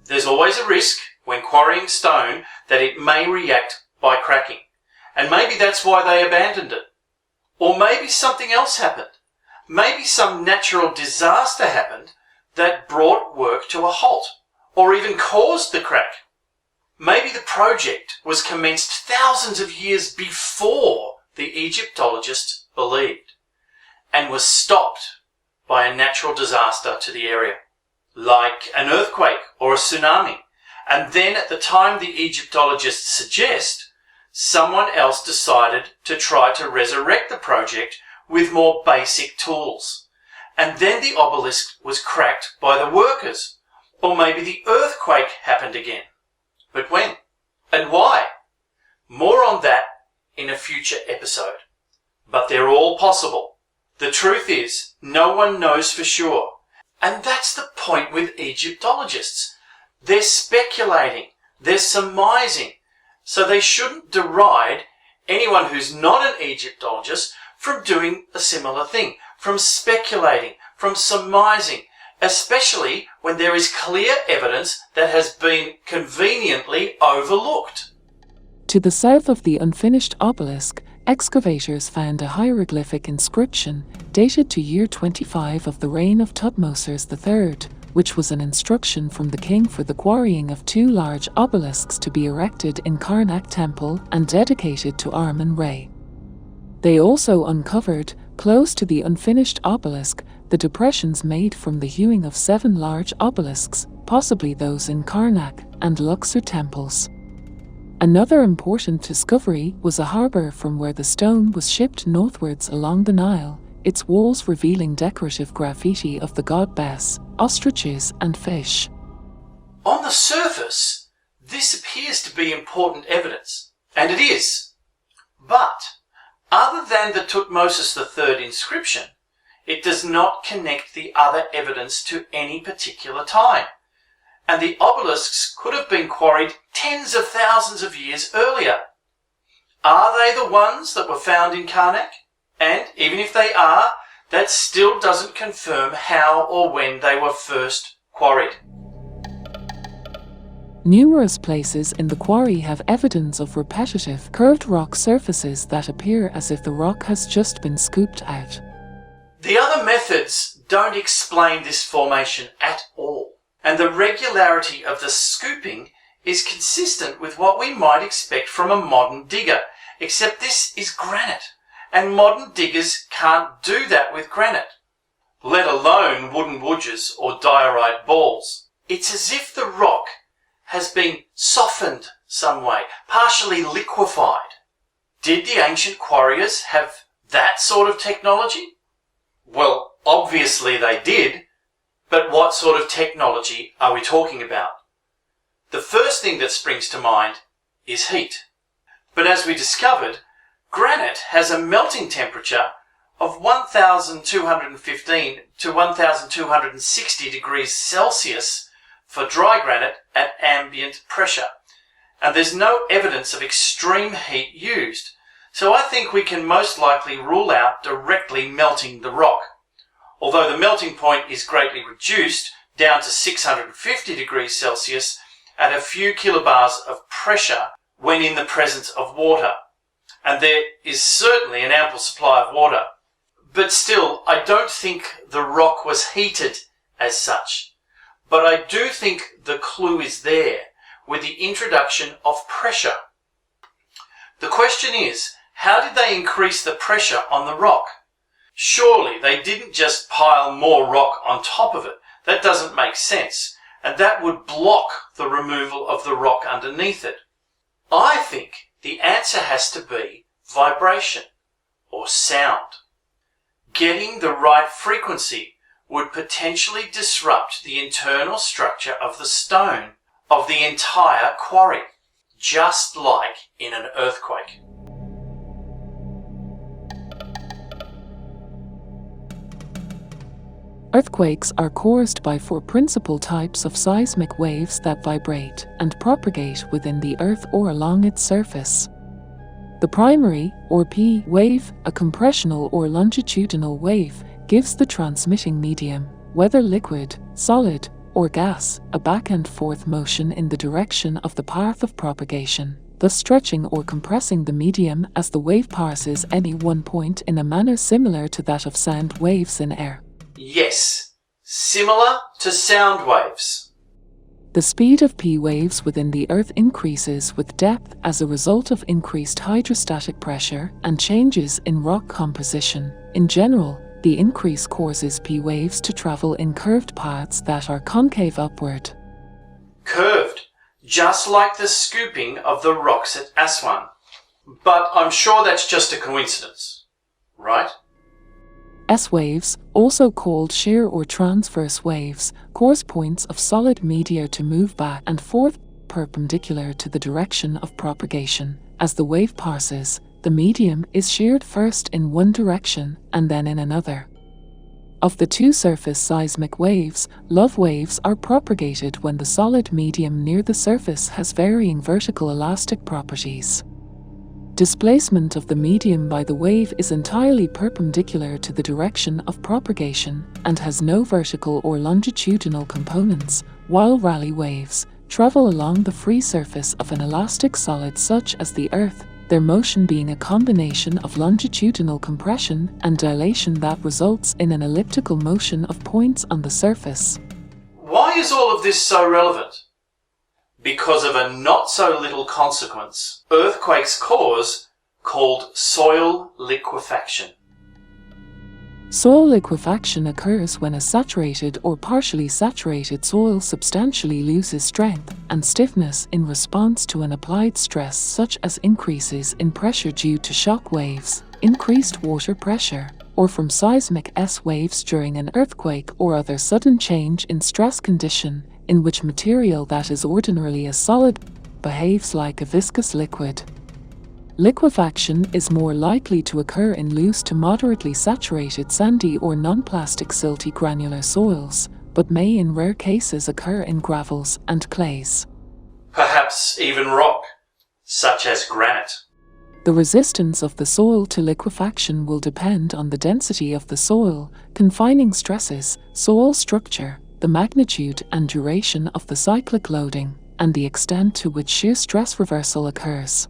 There's always a risk when quarrying stone that it may react by cracking. And maybe that's why they abandoned it. Or maybe something else happened. Maybe some natural disaster happened that brought work to a halt, or even caused the crack. Maybe the project was commenced thousands of years before the Egyptologists believed, and was stopped by a natural disaster to the area, like an earthquake or a tsunami. And then at the time the Egyptologists suggest, someone else decided to try to resurrect the project with more basic tools. And then the obelisk was cracked by the workers. Or maybe the earthquake happened again. But when? And why? More on that in a future episode. But they're all possible. The truth is, no one knows for sure. And that's the point with Egyptologists. They're speculating, they're surmising, so they shouldn't deride anyone who's not an Egyptologist from doing a similar thing, from speculating, from surmising, especially when there is clear evidence that has been conveniently overlooked. To the south of the unfinished obelisk, excavators found a hieroglyphic inscription dated to year 25 of the reign of Thutmose III, which was an instruction from the king for the quarrying of 2 large obelisks to be erected in Karnak Temple and dedicated to Amun-Re. They also uncovered, close to the unfinished obelisk, the depressions made from the hewing of 7 large obelisks, possibly those in Karnak and Luxor temples. Another important discovery was a harbour from where the stone was shipped northwards along the Nile, its walls revealing decorative graffiti of the god Bes, ostriches and fish. On the surface, this appears to be important evidence, and it is. But, other than the Thutmose III inscription, it does not connect the other evidence to any particular time. And the obelisks could have been quarried tens of thousands of years earlier. Are they the ones that were found in Karnak? And even if they are, that still doesn't confirm how or when they were first quarried. Numerous places in the quarry have evidence of repetitive, curved rock surfaces that appear as if the rock has just been scooped out. The other methods don't explain this formation at all, and the regularity of the scooping is consistent with what we might expect from a modern digger, except this is granite, and modern diggers can't do that with granite, let alone wooden wedges or diorite balls. It's as if the rock has been softened some way, partially liquefied. Did the ancient quarriers have that sort of technology? Well, obviously they did, but what sort of technology are we talking about? The first thing that springs to mind is heat. But as we discovered, granite has a melting temperature of 1215 to 1260 degrees Celsius for dry granite at ambient pressure. And there's no evidence of extreme heat used, so I think we can most likely rule out directly melting the rock. Although the melting point is greatly reduced down to 650 degrees Celsius at a few kilobars of pressure when in the presence of water. And there is certainly an ample supply of water. But still, I don't think the rock was heated as such. But I do think the clue is there with the introduction of pressure. The question is, how did they increase the pressure on the rock? Surely they didn't just pile more rock on top of it. That doesn't make sense, and that would block the removal of the rock underneath it. I think the answer has to be vibration or sound. Getting the right frequency would potentially disrupt the internal structure of the stone of the entire quarry, just like in an earthquake. Earthquakes are caused by 4 principal types of seismic waves that vibrate and propagate within the Earth or along its surface. The primary, or P, wave, a compressional or longitudinal wave, gives the transmitting medium, whether liquid, solid, or gas, a back-and-forth motion in the direction of the path of propagation, thus stretching or compressing the medium as the wave passes any one point in a manner similar to that of sound waves in air. Yes, similar to sound waves. The speed of P waves within the Earth increases with depth as a result of increased hydrostatic pressure and changes in rock composition. In general, The increase causes P waves to travel in curved paths that are concave upward. Curved, just like the scooping of the rocks at Aswan. But I'm sure that's just a coincidence, right? S waves, also called shear or transverse waves, cause points of solid media to move back and forth perpendicular to the direction of propagation. As the wave passes, the medium is sheared first in one direction and then in another. Of the two surface seismic waves, love waves are propagated when the solid medium near the surface has varying vertical elastic properties. Displacement of the medium by the wave is entirely perpendicular to the direction of propagation and has no vertical or longitudinal components, while rally waves travel along the free surface of an elastic solid such as the Earth, their motion being a combination of longitudinal compression and dilation that results in an elliptical motion of points on the surface. Why is all of this so relevant? Because of a not-so-little consequence earthquakes cause called soil liquefaction. Soil liquefaction occurs when a saturated or partially saturated soil substantially loses strength and stiffness in response to an applied stress such as increases in pressure due to shock waves, increased water pressure, or from seismic S waves during an earthquake or other sudden change in stress condition in which material that is ordinarily a solid behaves like a viscous liquid. Liquefaction is more likely to occur in loose to moderately saturated sandy or non-plastic silty granular soils, but may in rare cases occur in gravels and clays. Perhaps even rock, such as granite. The resistance of the soil to liquefaction will depend on the density of the soil, confining stresses, soil structure, the magnitude and duration of the cyclic loading, and the extent to which shear stress reversal occurs.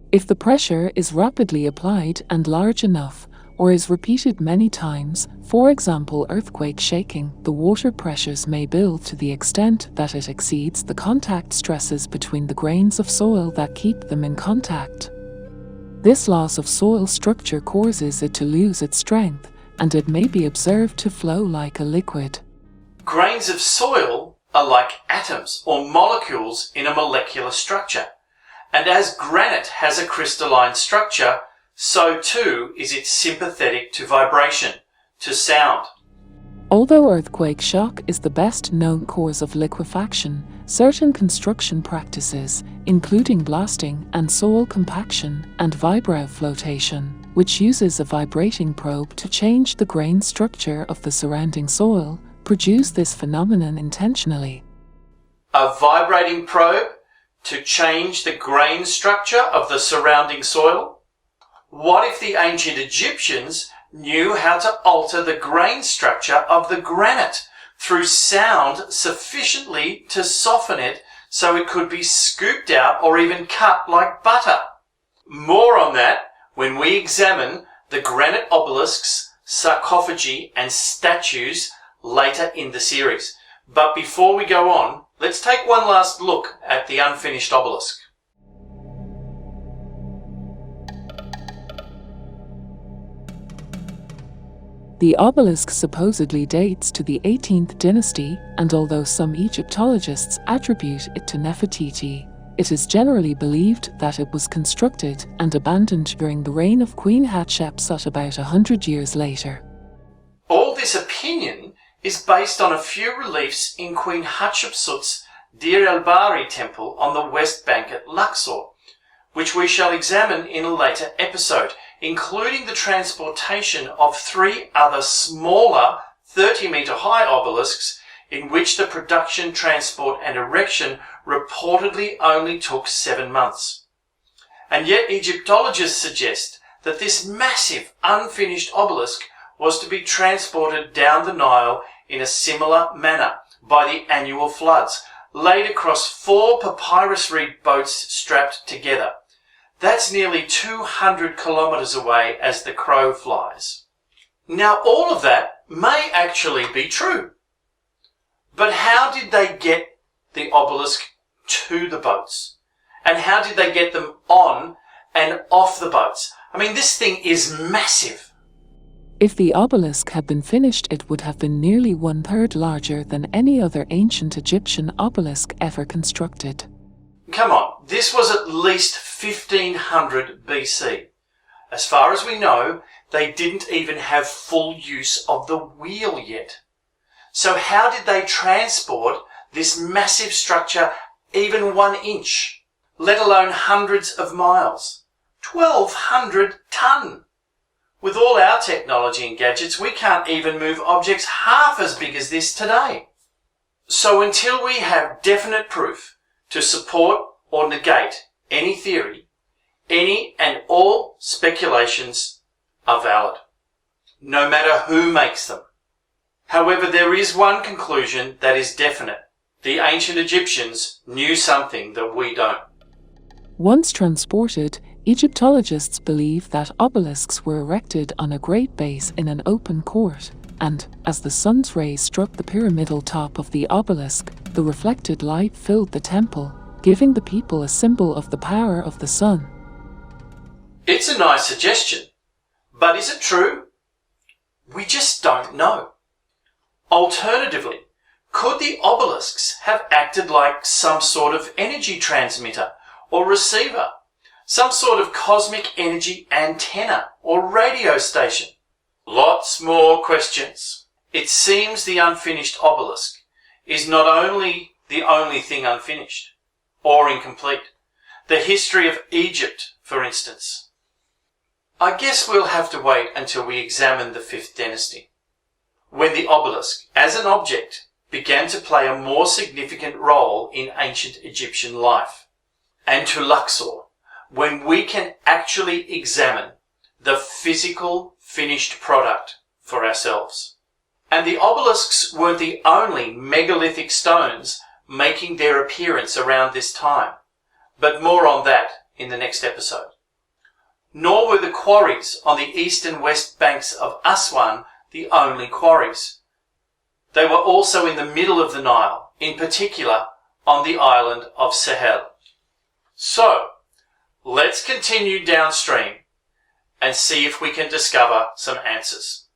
If the pressure is rapidly applied and large enough, or is repeated many times, for example earthquake shaking, the water pressures may build to the extent that it exceeds the contact stresses between the grains of soil that keep them in contact. This loss of soil structure causes it to lose its strength, and it may be observed to flow like a liquid. Grains of soil are like atoms or molecules in a molecular structure. And as granite has a crystalline structure, so too is it sympathetic to vibration, to sound. Although earthquake shock is the best known cause of liquefaction, certain construction practices, including blasting and soil compaction and vibroflotation, which uses a vibrating probe to change the grain structure of the surrounding soil, produce this phenomenon intentionally. A vibrating probe to change the grain structure of the surrounding soil? What if the ancient Egyptians knew how to alter the grain structure of the granite through sound sufficiently to soften it so it could be scooped out or even cut like butter? More on that when we examine the granite obelisks, sarcophagi and statues later in the series. But before we go on, let's take one last look at the unfinished obelisk. The obelisk supposedly dates to the 18th dynasty, and although some Egyptologists attribute it to Nefertiti, it is generally believed that it was constructed and abandoned during the reign of Queen Hatshepsut about 100 years later. All this opinion is based on a few reliefs in Queen Hatshepsut's Deir el-Bahari temple on the west bank at Luxor, which we shall examine in a later episode, including the transportation of 3 other smaller 30-metre high obelisks in which the production, transport and erection reportedly only took 7 months. And yet Egyptologists suggest that this massive unfinished obelisk was to be transported down the Nile in a similar manner by the annual floods, laid across 4 papyrus reed boats strapped together. That's nearly 200 kilometres away as the crow flies. Now all of that may actually be true. But how did they get the obelisk to the boats? And how did they get them on and off the boats? I mean, this thing is massive. If the obelisk had been finished, it would have been nearly 1/3 larger than any other ancient Egyptian obelisk ever constructed. Come on, this was at least 1500 BC. As far as we know, they didn't even have full use of the wheel yet. So how did they transport this massive structure even 1 inch, let alone hundreds of miles? 1,200 ton! With all our technology and gadgets, we can't even move objects half as big as this today. So until we have definite proof to support or negate any theory, any and all speculations are valid, no matter who makes them. However, there is one conclusion that is definite. The ancient Egyptians knew something that we don't. Once transported, Egyptologists believe that obelisks were erected on a great base in an open court, and, as the sun's rays struck the pyramidal top of the obelisk, the reflected light filled the temple, giving the people a symbol of the power of the sun. It's a nice suggestion, but is it true? We just don't know. Alternatively, could the obelisks have acted like some sort of energy transmitter or receiver? Some sort of cosmic energy antenna or radio station? Lots more questions. It seems the unfinished obelisk is not only the only thing unfinished or incomplete. The history of Egypt, for instance. I guess we'll have to wait until we examine the 5th dynasty, when the obelisk, as an object, began to play a more significant role in ancient Egyptian life, and to Luxor, when we can actually examine the physical finished product for ourselves. And the obelisks weren't the only megalithic stones making their appearance around this time, but more on that in the next episode. Nor were the quarries on the east and west banks of Aswan the only quarries. They were also in the middle of the Nile, in particular on the island of Sehel. So, let's continue downstream and see if we can discover some answers.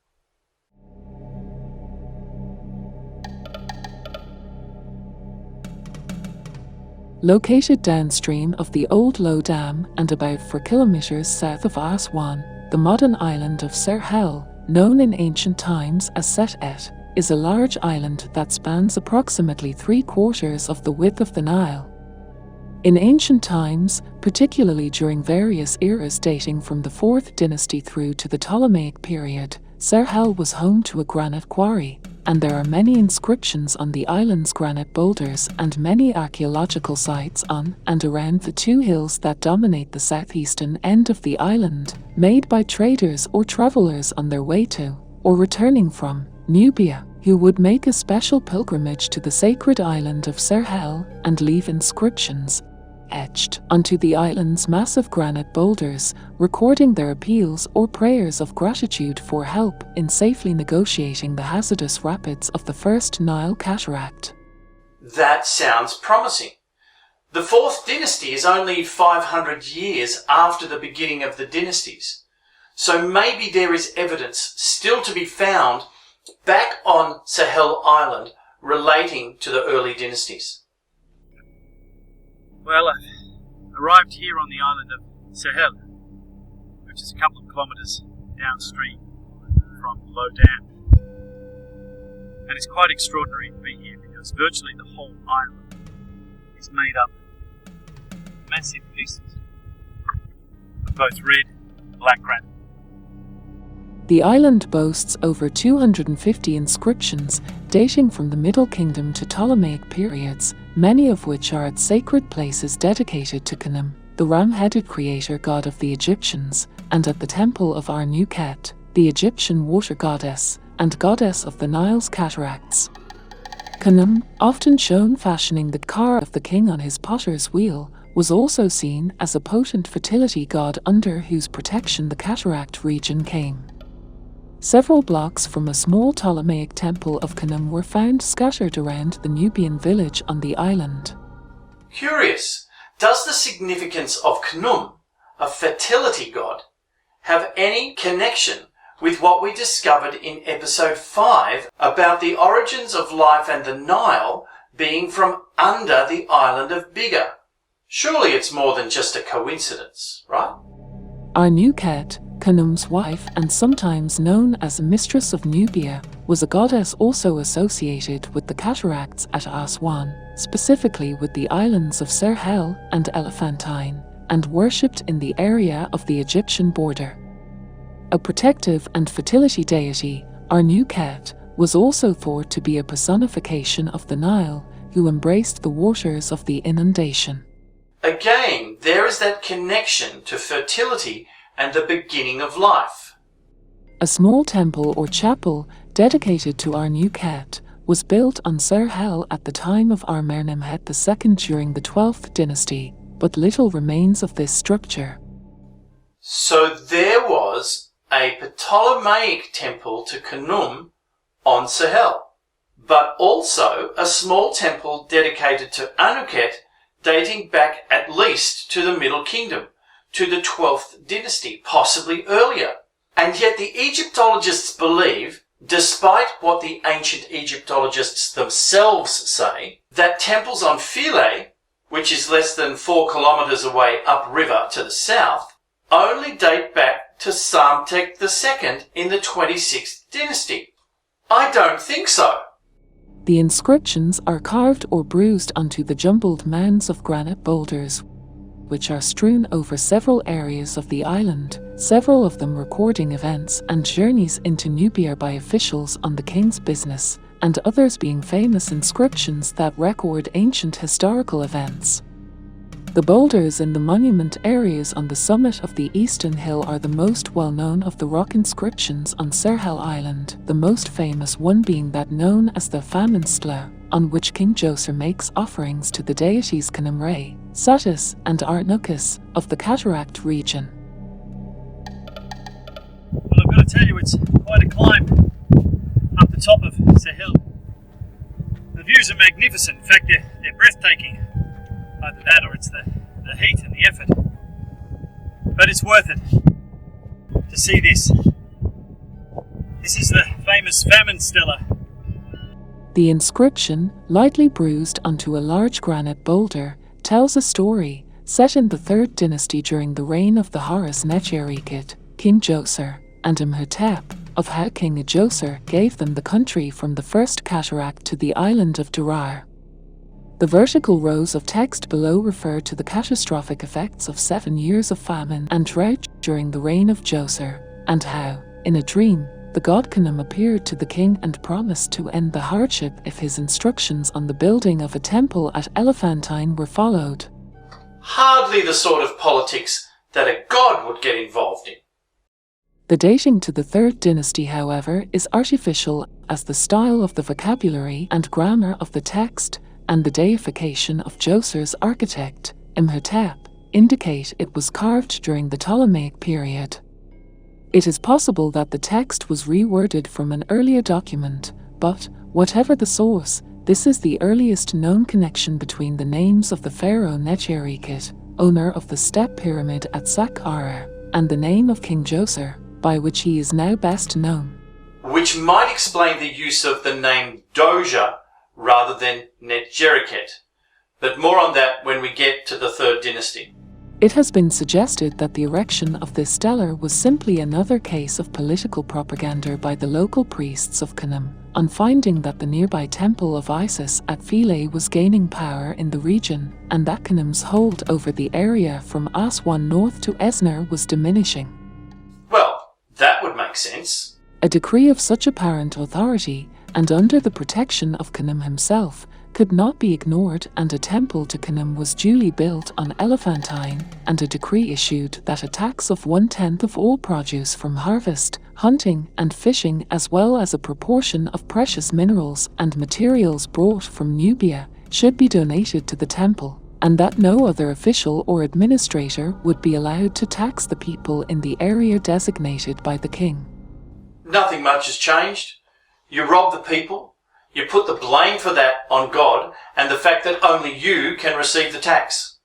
Located downstream of the Old Low Dam and about 4 kilometers south of Aswan, the modern island of Sehel, known in ancient times as Set-Et, is a large island that spans approximately 3/4 of the width of the Nile. In ancient times, particularly during various eras dating from the 4th dynasty through to the Ptolemaic period, Sehel was home to a granite quarry, and there are many inscriptions on the island's granite boulders and many archaeological sites on and around the 2 hills that dominate the southeastern end of the island, made by traders or travelers on their way to, or returning from, Nubia, who would make a special pilgrimage to the sacred island of Sehel and leave inscriptions etched onto the island's massive granite boulders, recording their appeals or prayers of gratitude for help in safely negotiating the hazardous rapids of the first Nile cataract. That sounds promising. The 4th dynasty is only 500 years after the beginning of the dynasties, so maybe there is evidence still to be found back on Sahel Island relating to the early dynasties. Well, I've arrived here on the island of Sehel, which is a couple of kilometres downstream from Low Dam. And it's quite extraordinary to be here because virtually the whole island is made up of massive pieces of both red and black granite. The island boasts over 250 inscriptions dating from the Middle Kingdom to Ptolemaic periods, many of which are at sacred places dedicated to Khnum, the ram-headed creator god of the Egyptians, and at the temple of Ar-Nuket, the Egyptian water goddess and goddess of the Nile's cataracts. Khnum, often shown fashioning the car of the king on his potter's wheel, was also seen as a potent fertility god under whose protection the cataract region came. Several blocks from a small Ptolemaic temple of Khnum were found scattered around the Nubian village on the island. Curious, does the significance of Khnum, a fertility god, have any connection with what we discovered in episode 5 about the origins of life and the Nile being from under the island of Biggar. Surely it's more than just a coincidence, right? Anuket, Khnum's wife and sometimes known as a mistress of Nubia, was a goddess also associated with the cataracts at Aswan, specifically with the islands of Sehel and Elephantine, and worshipped in the area of the Egyptian border. A protective and fertility deity, Anuket was also thought to be a personification of the Nile, who embraced the waters of the inundation. Again, there is that connection to fertility and the beginning of life. A small temple or chapel dedicated to Anuket was built on Sehel at the time of Amenemhet II during the 12th dynasty, but little remains of this structure. So there was a Ptolemaic temple to Khnum on Sehel, but also a small temple dedicated to Anuket dating back at least to the Middle Kingdom, to the 12th dynasty, possibly earlier. And yet the Egyptologists believe, despite what the ancient Egyptologists themselves say, that temples on Philae, which is less than 4 kilometres away upriver to the south, only date back to Psamtik II in the 26th dynasty. I don't think so. The inscriptions are carved or bruised onto the jumbled mounds of granite boulders, which are strewn over several areas of the island, several of them recording events and journeys into Nubia by officials on the king's business, and others being famous inscriptions that record ancient historical events. The boulders in the monument areas on the summit of the eastern hill are the most well-known of the rock inscriptions on Sahel Island, the most famous one being that known as the Famine-Stela, on which King Djoser makes offerings to the deities Khnum-Re, Satis and Artnukus of the Cataract region. Well, I've got to tell you, it's quite a climb up the top of Sehel. The views are magnificent. In fact, they're breathtaking. Either that or it's the heat and the effort. But it's worth it to see this. This is the famous Famine-Stela. The inscription, lightly bruised onto a large granite boulder, tells a story set in the 3rd dynasty during the reign of the Horus Nefertiti, King Djoser, and Imhotep, of how King Djoser gave them the country from the first cataract to the island of Durar. The vertical rows of text below refer to the catastrophic effects of 7 years of famine and drought during the reign of Djoser, and how, in a dream, the god Khnum appeared to the king and promised to end the hardship if his instructions on the building of a temple at Elephantine were followed. Hardly the sort of politics that a god would get involved in. The dating to the 3rd dynasty, however, is artificial, as the style of the vocabulary and grammar of the text and the deification of Djoser's architect, Imhotep, indicate it was carved during the Ptolemaic period. It is possible that the text was reworded from an earlier document, but, whatever the source, this is the earliest known connection between the names of the pharaoh Nefertiti, owner of the step pyramid at Saqqara, and the name of King Djoser, by which he is now best known. Which might explain the use of the name Doja rather than Netjeriket, but more on that when we get to the 3rd dynasty. It has been suggested that the erection of this stela was simply another case of political propaganda by the local priests of Khnum, on finding that the nearby temple of Isis at Philae was gaining power in the region, and that Khnum's hold over the area from Aswan north to Esner was diminishing. Well, that would make sense. A decree of such apparent authority, and under the protection of Khnum himself, could not be ignored, and a temple to Khnum was duly built on Elephantine, and a decree issued that a tax of 1/10 of all produce from harvest, hunting and fishing, as well as a proportion of precious minerals and materials brought from Nubia, should be donated to the temple, and that no other official or administrator would be allowed to tax the people in the area designated by the king. Nothing much has changed. You rob the people, you put the blame for that on God and the fact that only you can receive the tax.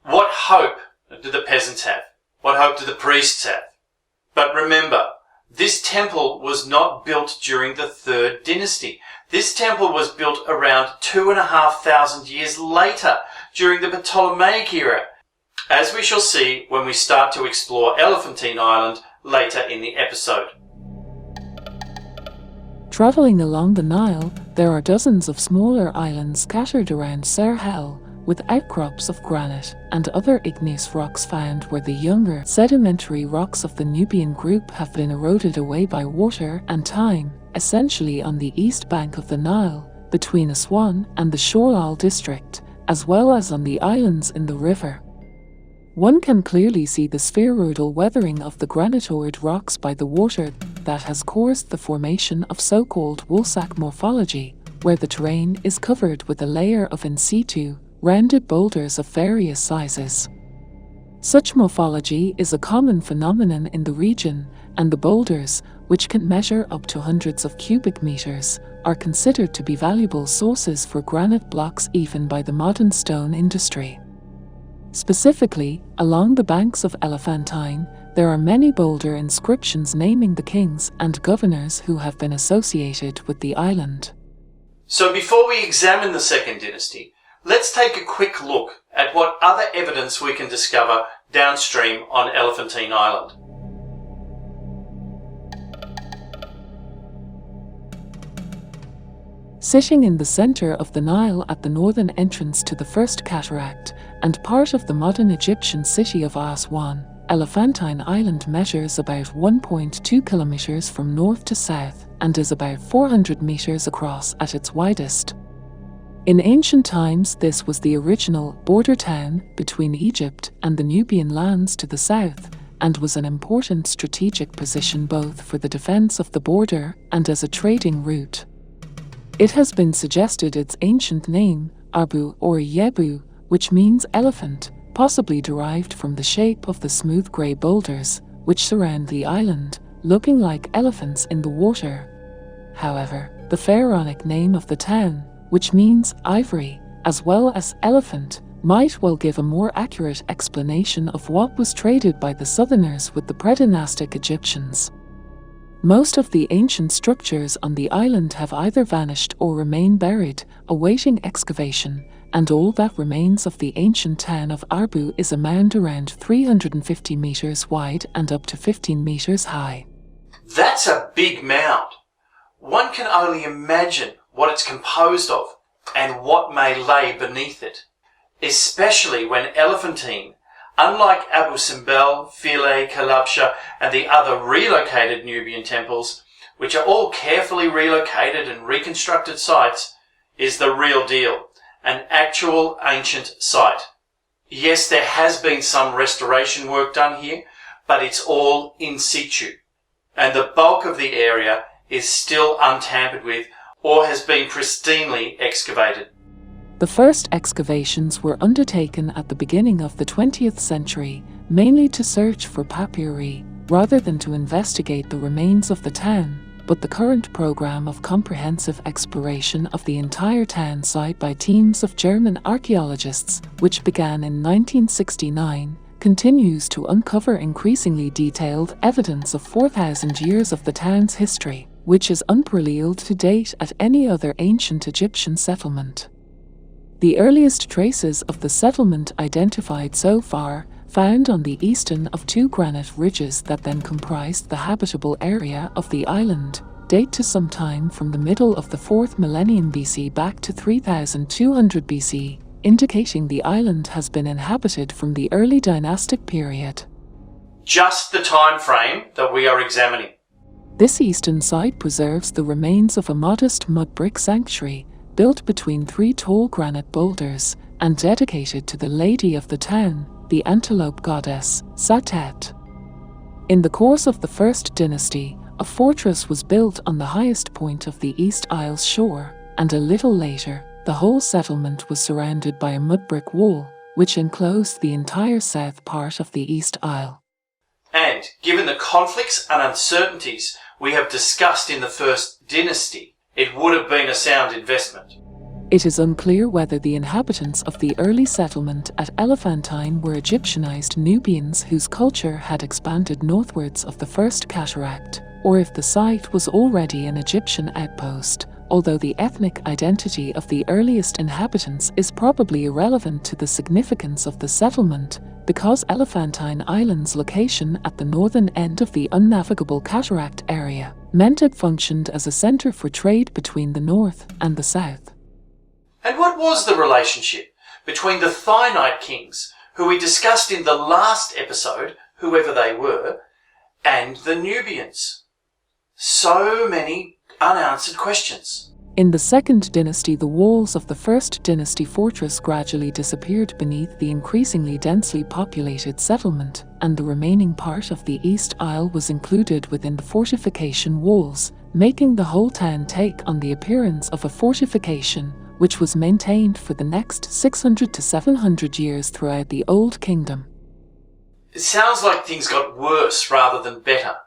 What hope do the peasants have? What hope do the priests have? But remember, this temple was not built during the 3rd dynasty. This temple was built around 2,500 years later, during the Ptolemaic era, as we shall see when we start to explore Elephantine Island later in the episode. Travelling along the Nile, there are dozens of smaller islands scattered around Sehel, with outcrops of granite and other igneous rocks found where the younger sedimentary rocks of the Nubian group have been eroded away by water and time, essentially on the east bank of the Nile, between Aswan and the Sehel district, as well as on the islands in the river. One can clearly see the spheroidal weathering of the granitoid rocks by the water that has caused the formation of so-called woolsack morphology, where the terrain is covered with a layer of in situ, rounded boulders of various sizes. Such morphology is a common phenomenon in the region, and the boulders, which can measure up to hundreds of cubic meters, are considered to be valuable sources for granite blocks even by the modern stone industry. Specifically, along the banks of Elephantine, there are many boulder inscriptions naming the kings and governors who have been associated with the island. So before we examine the 2nd dynasty, let's take a quick look at what other evidence we can discover downstream on Elephantine Island. Sitting in the centre of the Nile at the northern entrance to the first cataract, and part of the modern Egyptian city of Aswan, Elephantine Island measures about 1.2 kilometers from north to south and is about 400 meters across at its widest. In ancient times, this was the original border town between Egypt and the Nubian lands to the south, and was an important strategic position both for the defense of the border and as a trading route. It has been suggested its ancient name, Abu or Yebu, which means elephant, possibly derived from the shape of the smooth grey boulders, which surround the island, looking like elephants in the water. However, the pharaonic name of the town, which means ivory, as well as elephant, might well give a more accurate explanation of what was traded by the southerners with the pre-dynastic Egyptians. Most of the ancient structures on the island have either vanished or remain buried, awaiting excavation, and all that remains of the ancient town of Abu is a mound around 350 meters wide and up to 15 meters high. That's a big mound. One can only imagine what it's composed of and what may lay beneath it, especially when Elephantine, unlike Abu Simbel, Philae, Kalabsha, and the other relocated Nubian temples, which are all carefully relocated and reconstructed sites, is the real deal, an actual ancient site. Yes, there has been some restoration work done here, but it's all in situ, and the bulk of the area is still untampered with or has been pristinely excavated. The first excavations were undertaken at the beginning of the 20th century, mainly to search for papyri, rather than to investigate the remains of the town, but the current program of comprehensive exploration of the entire town site by teams of German archaeologists, which began in 1969, continues to uncover increasingly detailed evidence of 4,000 years of the town's history, which is unparalleled to date at any other ancient Egyptian settlement. The earliest traces of the settlement identified so far, found on the eastern of two granite ridges that then comprised the habitable area of the island, date to some time from the middle of the 4th millennium BC back to 3200 BC, indicating the island has been inhabited from the early dynastic period. Just the time frame that we are examining. This eastern site preserves the remains of a modest mud brick sanctuary, built between three tall granite boulders, and dedicated to the lady of the town, the antelope goddess, Satet. In the course of the First Dynasty, a fortress was built on the highest point of the East Isle's shore, and a little later, the whole settlement was surrounded by a mud brick wall, which enclosed the entire south part of the East Isle. And, given the conflicts and uncertainties we have discussed in the First Dynasty, it would have been a sound investment. It is unclear whether the inhabitants of the early settlement at Elephantine were Egyptianized Nubians whose culture had expanded northwards of the First Cataract, or if the site was already an Egyptian outpost, although the ethnic identity of the earliest inhabitants is probably irrelevant to the significance of the settlement, because Elephantine Island's location at the northern end of the unnavigable cataract area meant it functioned as a centre for trade between the north and the south. And what was the relationship between the Thinite kings, who we discussed in the last episode, whoever they were, and the Nubians? So many unanswered questions. In the Second Dynasty, the walls of the First Dynasty fortress gradually disappeared beneath the increasingly densely populated settlement, and the remaining part of the East Isle was included within the fortification walls, making the whole town take on the appearance of a fortification, which was maintained for the next 600 to 700 years throughout the Old Kingdom. It sounds like things got worse rather than better.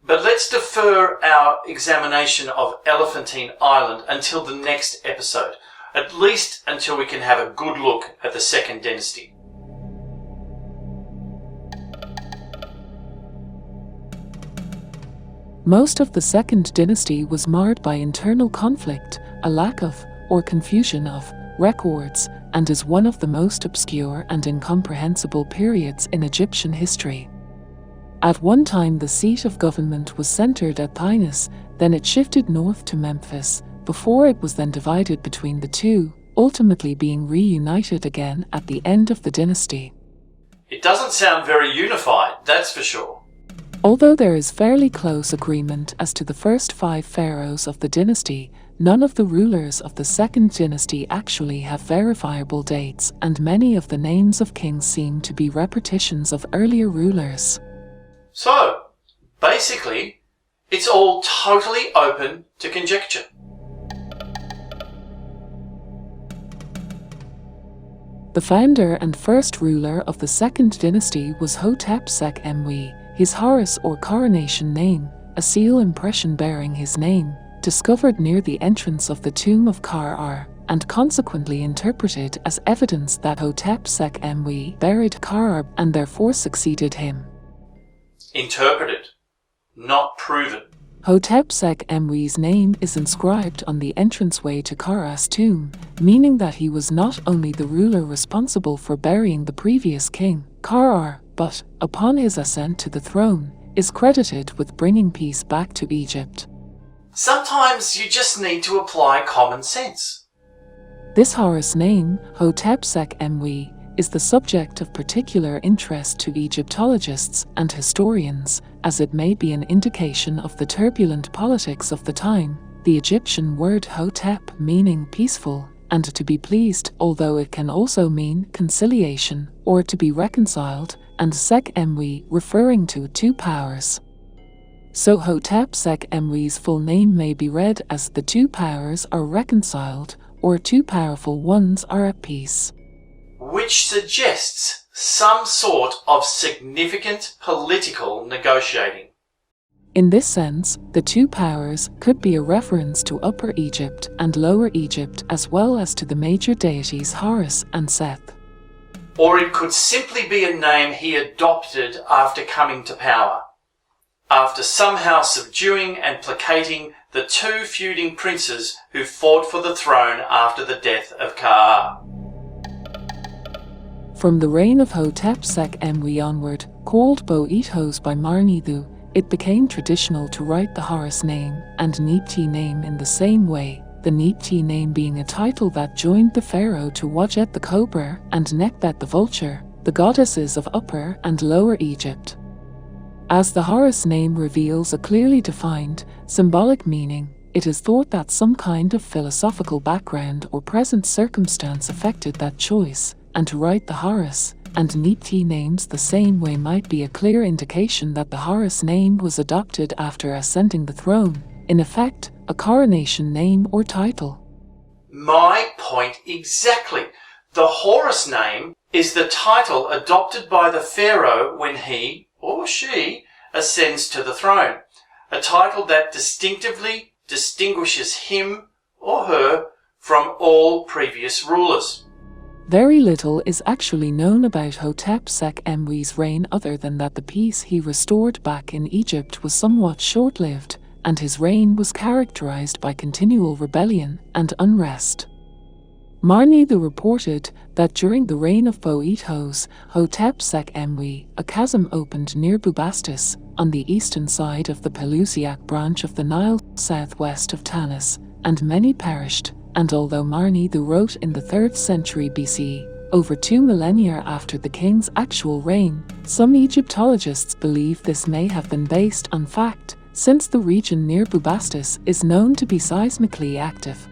But let's defer our examination of Elephantine Island until the next episode, at least until we can have a good look at the Second Dynasty. Most of the Second Dynasty was marred by internal conflict, a lack of, or confusion of, records, and is one of the most obscure and incomprehensible periods in Egyptian history. At one time, the seat of government was centered at Thinis, then it shifted north to Memphis, before it was then divided between the two, ultimately being reunited again at the end of the dynasty. It doesn't sound very unified, that's for sure. Although there is fairly close agreement as to the first 5 pharaohs of the dynasty, none of the rulers of the Second Dynasty actually have verifiable dates, and many of the names of kings seem to be repetitions of earlier rulers. So, basically, it's all totally open to conjecture. The founder and first ruler of the Second Dynasty was Hotep-sek-Emwy. His Horus or coronation name, a seal impression bearing his name, discovered near the entrance of the tomb of Kar-ar, and consequently interpreted as evidence that Hotep-sek-Emwy buried Kar-ar and therefore succeeded him. Interpreted, not proven. Hotep-sek-Emwy's name is inscribed on the entranceway to Kar-ar's tomb, meaning that he was not only the ruler responsible for burying the previous king, Kar-ar, but, upon his ascent to the throne, is credited with bringing peace back to Egypt. Sometimes you just need to apply common sense. This Horus name, Hotep-sek-Emwy, is the subject of particular interest to Egyptologists and historians, as it may be an indication of the turbulent politics of the time. The Egyptian word Hotep meaning peaceful, and to be pleased, although it can also mean conciliation, or to be reconciled, and Sek-Emwy referring to 2 powers. So Hotep-sek-Emwy's full name may be read as the 2 powers are reconciled, or 2 powerful ones are at peace. Which suggests some sort of significant political negotiating. In this sense, the 2 powers could be a reference to Upper Egypt and Lower Egypt, as well as to the major deities Horus and Seth. Or it could simply be a name he adopted after coming to power, after somehow subduing and placating the 2 feuding princes who fought for the throne after the death of Ka. From the reign of Hotep-sek-Emwy onward, called Bo-Ethos by Marnithu, it became traditional to write the Horus name and Nipti name in the same way, the Nipti name being a title that joined the pharaoh to Wadjet the cobra and Nekbet the vulture, the goddesses of Upper and Lower Egypt. As the Horus name reveals a clearly defined, symbolic meaning, it is thought that some kind of philosophical background or present circumstance affected that choice, and to write the Horus and Nipti names the same way might be a clear indication that the Horus name was adopted after ascending the throne, in effect, a coronation name or title. My point exactly. The Horus name is the title adopted by the pharaoh when he, or she, ascends to the throne, a title that distinctively distinguishes him or her from all previous rulers. Very little is actually known about Hotep-sek-Emwe's reign other than that the peace he restored back in Egypt was somewhat short-lived, and his reign was characterized by continual rebellion and unrest. Marnedu reported that during the reign of Boethos, Hotep-sek-Emwe, a chasm opened near Bubastis, on the eastern side of the Pelusiac branch of the Nile, southwest of Tanis, and many perished. And although Marnedu wrote in the 3rd century BC, over 2 millennia after the king's actual reign, some Egyptologists believe this may have been based on fact, since the region near Bubastis is known to be seismically active.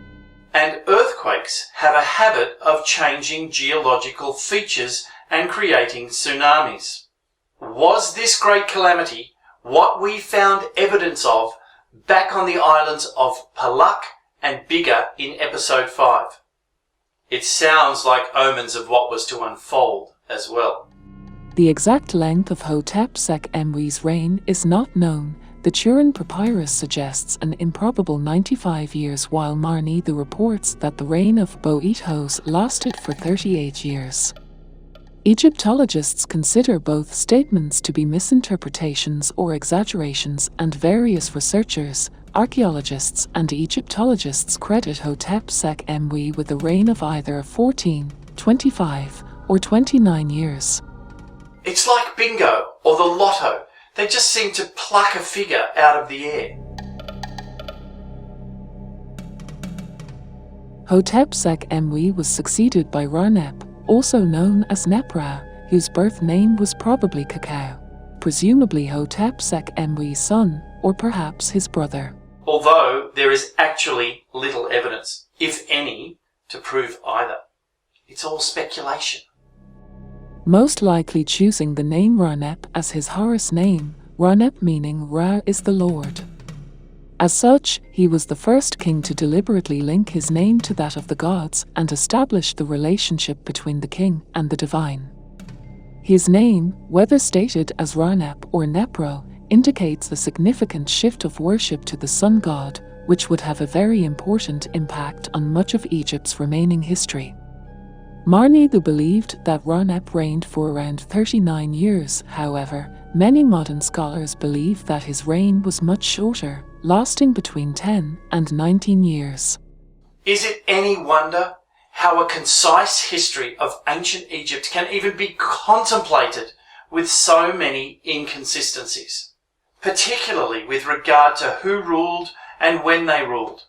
And earthquakes have a habit of changing geological features and creating tsunamis. Was this great calamity what we found evidence of back on the islands of Palak and Biggar in episode 5? It sounds like omens of what was to unfold as well. The exact length of Hotep-sek-Emwe's reign is not known. The Turin Papyrus suggests an improbable 95 years, while Marnedu reports that the reign of Boethos lasted for 38 years. Egyptologists consider both statements to be misinterpretations or exaggerations, and various researchers, archaeologists and Egyptologists credit Hotep-sek-Emwe with a reign of either 14, 25 or 29 years. It's like bingo or the lotto. They just seem to pluck a figure out of the air. Hotep-sek-Emwe was succeeded by Ra-Nep, also known as Nep-Ra, whose birth name was probably Cacao, presumably Hotep-sek-Emwe's son, or perhaps his brother. Although there is actually little evidence, if any, to prove either. It's all speculation. Most likely choosing the name Ra-Nep as his Horus name, Ra-Nep meaning Ra is the Lord. As such, he was the first king to deliberately link his name to that of the gods and establish the relationship between the king and the divine. His name, whether stated as Ra-Nep or Nepro, indicates a significant shift of worship to the sun god, which would have a very important impact on much of Egypt's remaining history. Marnedu believed that Ra-Nep reigned for around 39 years. However, many modern scholars believe that his reign was much shorter, lasting between 10 and 19 years. Is it any wonder how a concise history of ancient Egypt can even be contemplated with so many inconsistencies, particularly with regard to who ruled and when they ruled?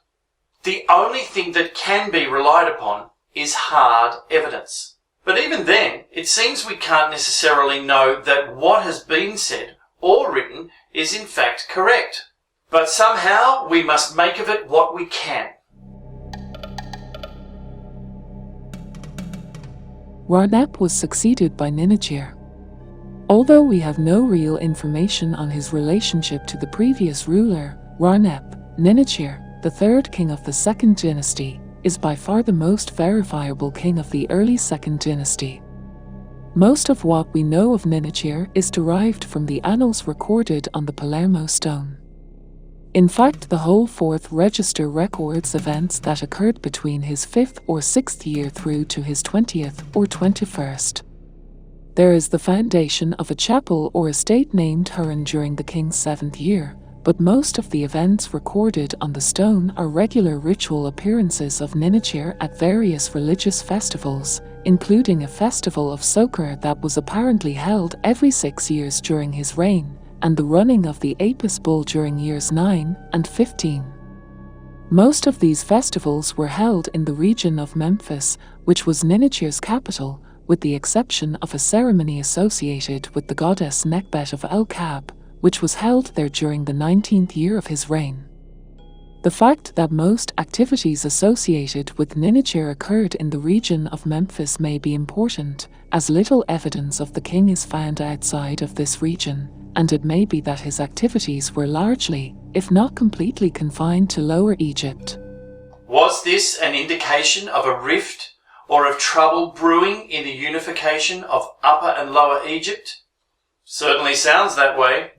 The only thing that can be relied upon is hard evidence. But even then, it seems we can't necessarily know that what has been said or written is in fact correct. But somehow we must make of it what we can. Ra-Nep was succeeded by Ninachir. Although we have no real information on his relationship to the previous ruler, Ra-Nep, Ninachir, the third king of the second dynasty, is by far the most verifiable king of the early second dynasty. Most of what we know of Ninachir is derived from the annals recorded on the Palermo stone. In fact, the whole fourth register records events that occurred between his 5th or 6th year through to his 20th or 21st. There is the foundation of a chapel or estate named Huron during the king's 7th year, but most of the events recorded on the stone are regular ritual appearances of Ninachir at various religious festivals, including a festival of Sokar that was apparently held every 6 years during his reign, and the running of the Apis bull during years 9 and 15. Most of these festivals were held in the region of Memphis, which was Ninachir's capital, with the exception of a ceremony associated with the goddess Nekbet of El-Kab, which was held there during the 19th year of his reign. The fact that most activities associated with Ninachir occurred in the region of Memphis may be important, as little evidence of the king is found outside of this region, and it may be that his activities were largely, if not completely, confined to Lower Egypt. Was this an indication of a rift or of trouble brewing in the unification of Upper and Lower Egypt? Certainly sounds that way.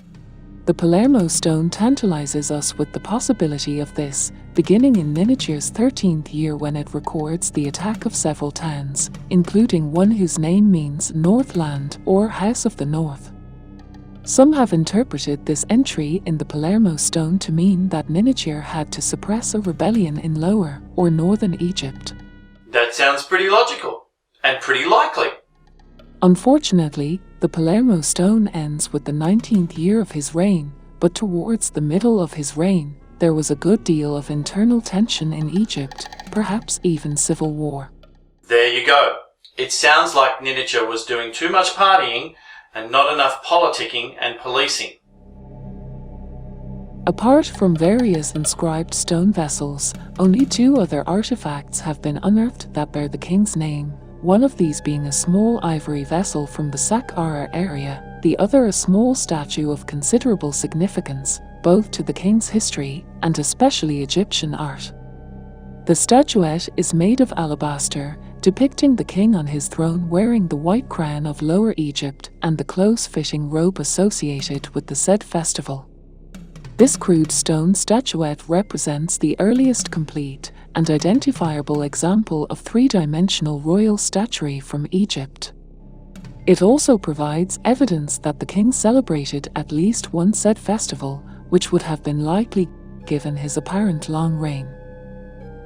The Palermo stone tantalizes us with the possibility of this, beginning in Ninichir's 13th year when it records the attack of several towns, including one whose name means Northland or House of the North. Some have interpreted this entry in the Palermo stone to mean that Ninichir had to suppress a rebellion in Lower or Northern Egypt. That sounds pretty logical, and pretty likely. Unfortunately, the Palermo stone ends with the 19th year of his reign, but towards the middle of his reign, there was a good deal of internal tension in Egypt, perhaps even civil war. There you go. It sounds like Ninichir was doing too much partying and not enough politicking and policing. Apart from various inscribed stone vessels, only 2 other artifacts have been unearthed that bear the king's name, one of these being a small ivory vessel from the Saqqara area, the other a small statue of considerable significance, both to the king's history and especially Egyptian art. The statuette is made of alabaster, depicting the king on his throne wearing the white crown of Lower Egypt and the close-fitting robe associated with the said festival. This crude stone statuette represents the earliest complete and identifiable example of 3-dimensional royal statuary from Egypt. It also provides evidence that the king celebrated at least one said festival, which would have been likely given his apparent long reign.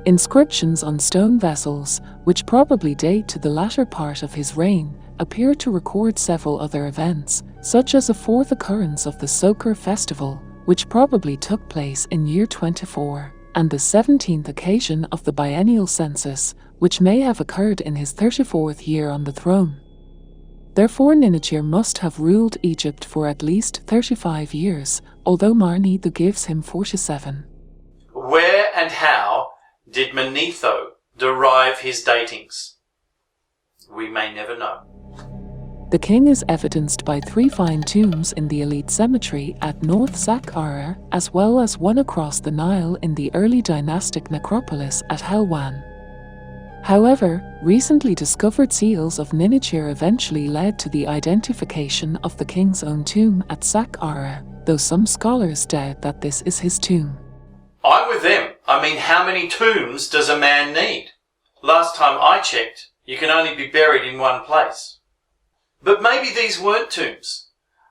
Inscriptions on stone vessels, which probably date to the latter part of his reign, appear to record several other events, such as a 4th occurrence of the Sokar festival, which probably took place in year 24, and the 17th occasion of the biennial census, which may have occurred in his 34th year on the throne. Therefore Ninichir must have ruled Egypt for at least 35 years, although Marnitho gives him 47. Where and how did Manetho derive his datings? We may never know. The king is evidenced by 3 fine tombs in the elite cemetery at North Saqqara, as well as one across the Nile in the early dynastic necropolis at Helwan. However, recently discovered seals of Ninichir eventually led to the identification of the king's own tomb at Saqqara, though some scholars doubt that this is his tomb. I'm with them. I mean, how many tombs does a man need? Last time I checked, you can only be buried in one place. But maybe these weren't tombs.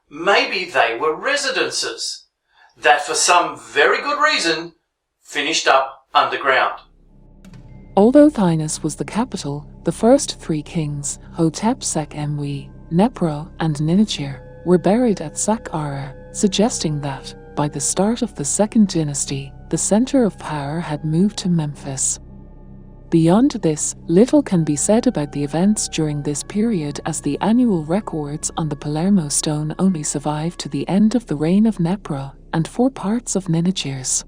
Maybe they were residences that, for some very good reason, finished up underground. Although Thynus was the capital, the first 3 kings, Hotep-Sek-Emwi, Nepro, and Ninichir, were buried at Saqqara, suggesting that, by the start of the 2nd dynasty, the center of power had moved to Memphis. Beyond this, little can be said about the events during this period, as the annual records on the Palermo stone only survive to the end of the reign of Nepro and 4 parts of Ninichir's.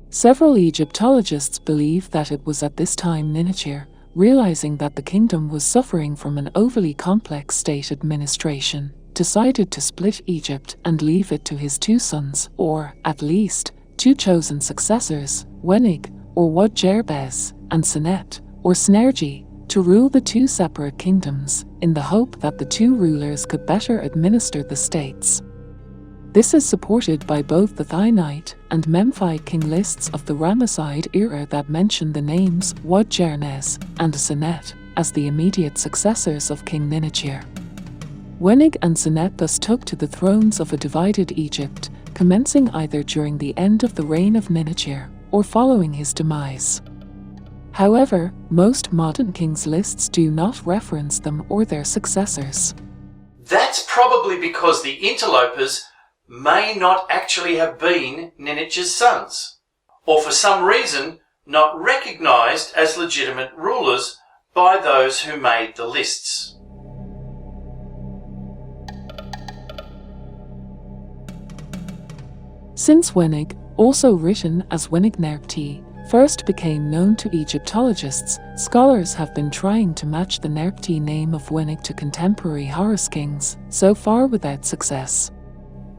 Several Egyptologists believe that it was at this time Ninichir, realizing that the kingdom was suffering from an overly complex state administration, decided to split Egypt and leave it to his 2 sons, or, at least, 2 chosen successors, Wenig, or Wad-Jerbes, and Senet, or Snergi, to rule the 2 separate kingdoms, in the hope that the 2 rulers could better administer the states. This is supported by both the Thynite and Memphite king lists of the Ramesside era that mention the names Wad-Jernes and Senet as the immediate successors of King Ninichir. Wenig and Senet thus took to the thrones of a divided Egypt, commencing either during the end of the reign of Ninichir or following his demise. However, most modern kings lists do not reference them or their successors. That's probably because the interlopers may not actually have been Ninichir's sons, or for some reason not recognized as legitimate rulers by those who made the lists. Since Wenig, also written as Wenig-Nerpti, first became known to Egyptologists, scholars have been trying to match the Nerpti name of Wenig to contemporary Horus kings, so far without success.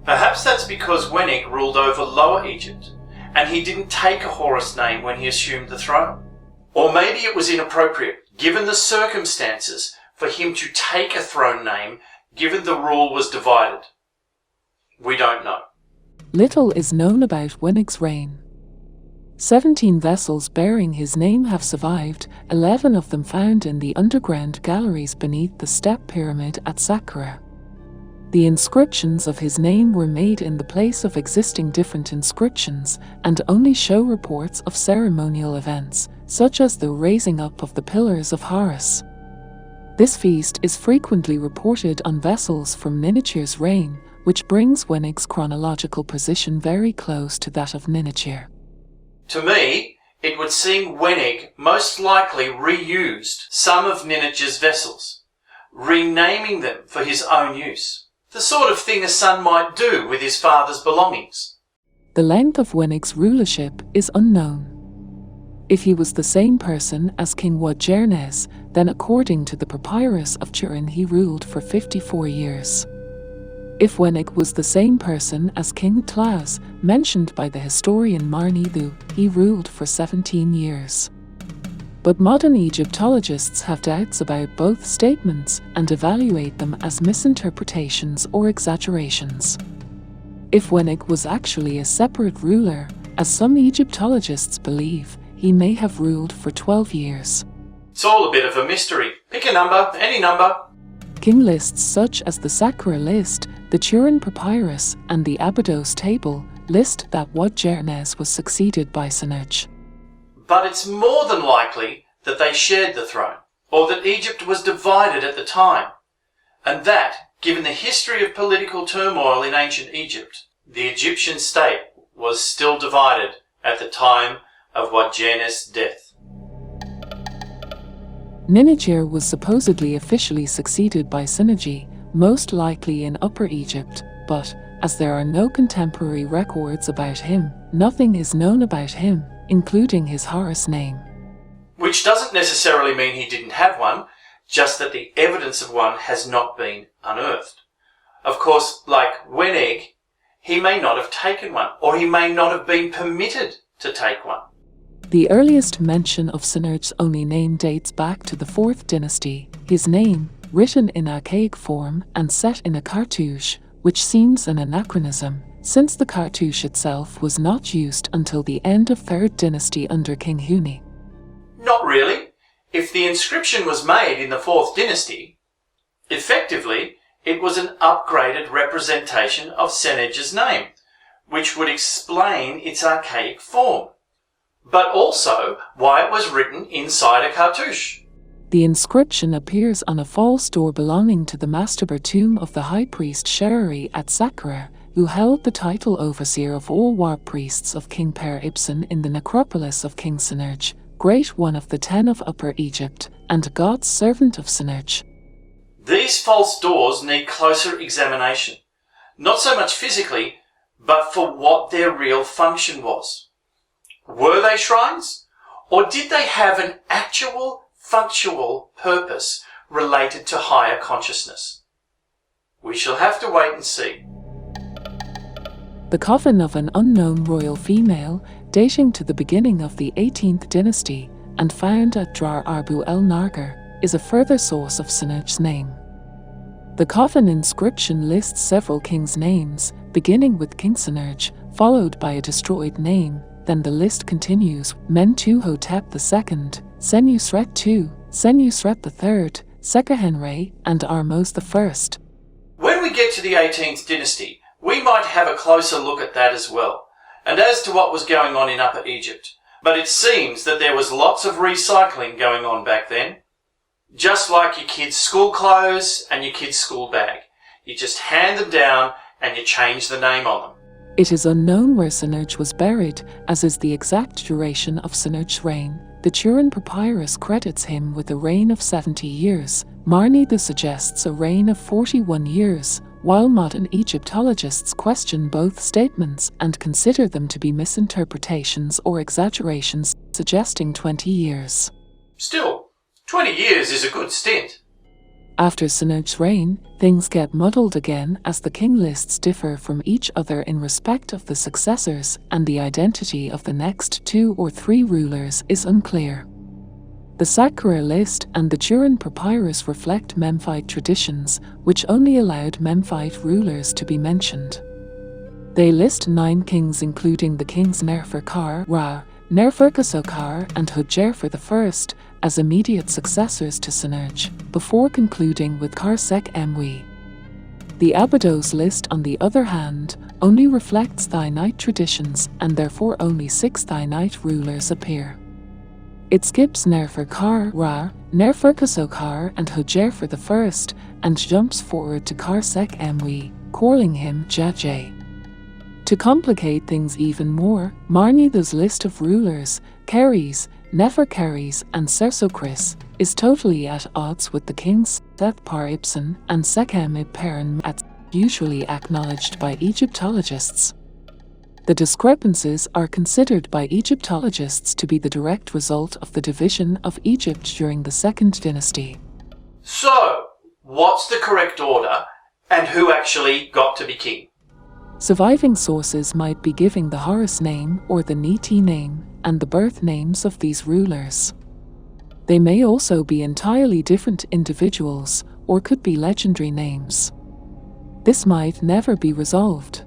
Perhaps that's because Wenig ruled over Lower Egypt, and he didn't take a Horus name when he assumed the throne. Or maybe it was inappropriate, given the circumstances, for him to take a throne name, given the rule was divided. We don't know. Little is known about Wenig's reign. 17 vessels bearing his name have survived, 11 of them found in the underground galleries beneath the step pyramid at Saqqara. The inscriptions of his name were made in the place of existing different inscriptions and only show reports of ceremonial events, such as the raising up of the pillars of Horus. This feast is frequently reported on vessels from Ninurchir's reign, which brings Wenig's chronological position very close to that of Ninurchir. To me, it would seem Wenig most likely reused some of Ninurchir's vessels, renaming them for his own use. The sort of thing a son might do with his father's belongings. The length of Wenig's rulership is unknown. If he was the same person as King Wadjernes, then according to the papyrus of Turin he ruled for 54 years. If Wenig was the same person as King Tlaz, mentioned by the historian Marnidu, he ruled for 17 years. But modern Egyptologists have doubts about both statements and evaluate them as misinterpretations or exaggerations. If Wenig was actually a separate ruler, as some Egyptologists believe, he may have ruled for 12 years. It's all a bit of a mystery. Pick a number, any number. King lists such as the Saqqara list, the Turin Papyrus, and the Abydos table list that Wadjernes was succeeded by Senusch. But it's more than likely that they shared the throne, or that Egypt was divided at the time, and that, given the history of political turmoil in ancient Egypt, the Egyptian state was still divided at the time of Wadjernes' death. Ninurchir was supposedly officially succeeded by Senusch, most likely in Upper Egypt, but, as there are no contemporary records about him, nothing is known about him, including his Horus name. Which doesn't necessarily mean he didn't have one, just that the evidence of one has not been unearthed. Of course, like Wenig, he may not have taken one, or he may not have been permitted to take one. The earliest mention of Senusch's only name dates back to the 4th dynasty. His name, written in archaic form and set in a cartouche, which seems an anachronism, since the cartouche itself was not used until the end of 3rd dynasty under King Huni. Not really. If the inscription was made in the 4th dynasty, effectively it was an upgraded representation of Senusch's name, which would explain its archaic form, but also why it was written inside a cartouche. The inscription appears on a false door belonging to the mastaba tomb of the high priest Sherari at Saqqara, who held the title overseer of all war priests of King Per-Ibsen in the necropolis of King Senusch, Great One of the 10 of Upper Egypt, and God's servant of Senusch. These false doors need closer examination, not so much physically, but for what their real function was. Were they shrines, or did they have an actual functional purpose related to higher consciousness? We shall have to wait and see. The coffin of an unknown royal female, dating to the beginning of the 18th dynasty, and found at Drar Arbu el Nargar, is a further source of Senusch's name. The coffin inscription lists several kings' names, beginning with King Senusch, followed by a destroyed name. Then the list continues: Mentuhotep II, Senusret II, Senusret III, Seqenenre, and Ahmose I. When we get to the 18th dynasty, we might have a closer look at that as well, and as to what was going on in Upper Egypt. But it seems that there was lots of recycling going on back then. Just like your kids' school clothes and your kids' school bag. You just hand them down and you change the name on them. It is unknown where Senusch was buried, as is the exact duration of Senusch's reign. The Turin Papyrus credits him with a reign of 70 years. Marnidu suggests a reign of 41 years, while modern Egyptologists question both statements and consider them to be misinterpretations or exaggerations, suggesting 20 years. Still, 20 years is a good stint. After Senusch's reign, things get muddled again as the king lists differ from each other in respect of the successors, and the identity of the next 2 or 3 rulers is unclear. The Saqqara list and the Turin Papyrus reflect Memphite traditions, which only allowed Memphite rulers to be mentioned. They list 9 kings including the kings Neferkar, Ra, Neferkasokar and Hujerfer I as immediate successors to Sinerj, before concluding with Karsek Mwi. The Abydos list, on the other hand, only reflects Thinite traditions, and therefore only 6 Thinite rulers appear. It skips Neferkar-Ra, Neferkasokar and Hujerfer I and jumps forward to Karsek Mwi, calling him Jajay. To complicate things even more, Marnida's list of rulers, Keres, Neferkeres and Sersokris, is totally at odds with the kings Seth-Par-Ibsen and Sekhem-Ib-Peran, usually acknowledged by Egyptologists. The discrepancies are considered by Egyptologists to be the direct result of the division of Egypt during the Second Dynasty. So, what's the correct order, and who actually got to be king? Surviving sources might be giving the Horus name or the Niti name and the birth names of these rulers. They may also be entirely different individuals, or could be legendary names. This might never be resolved.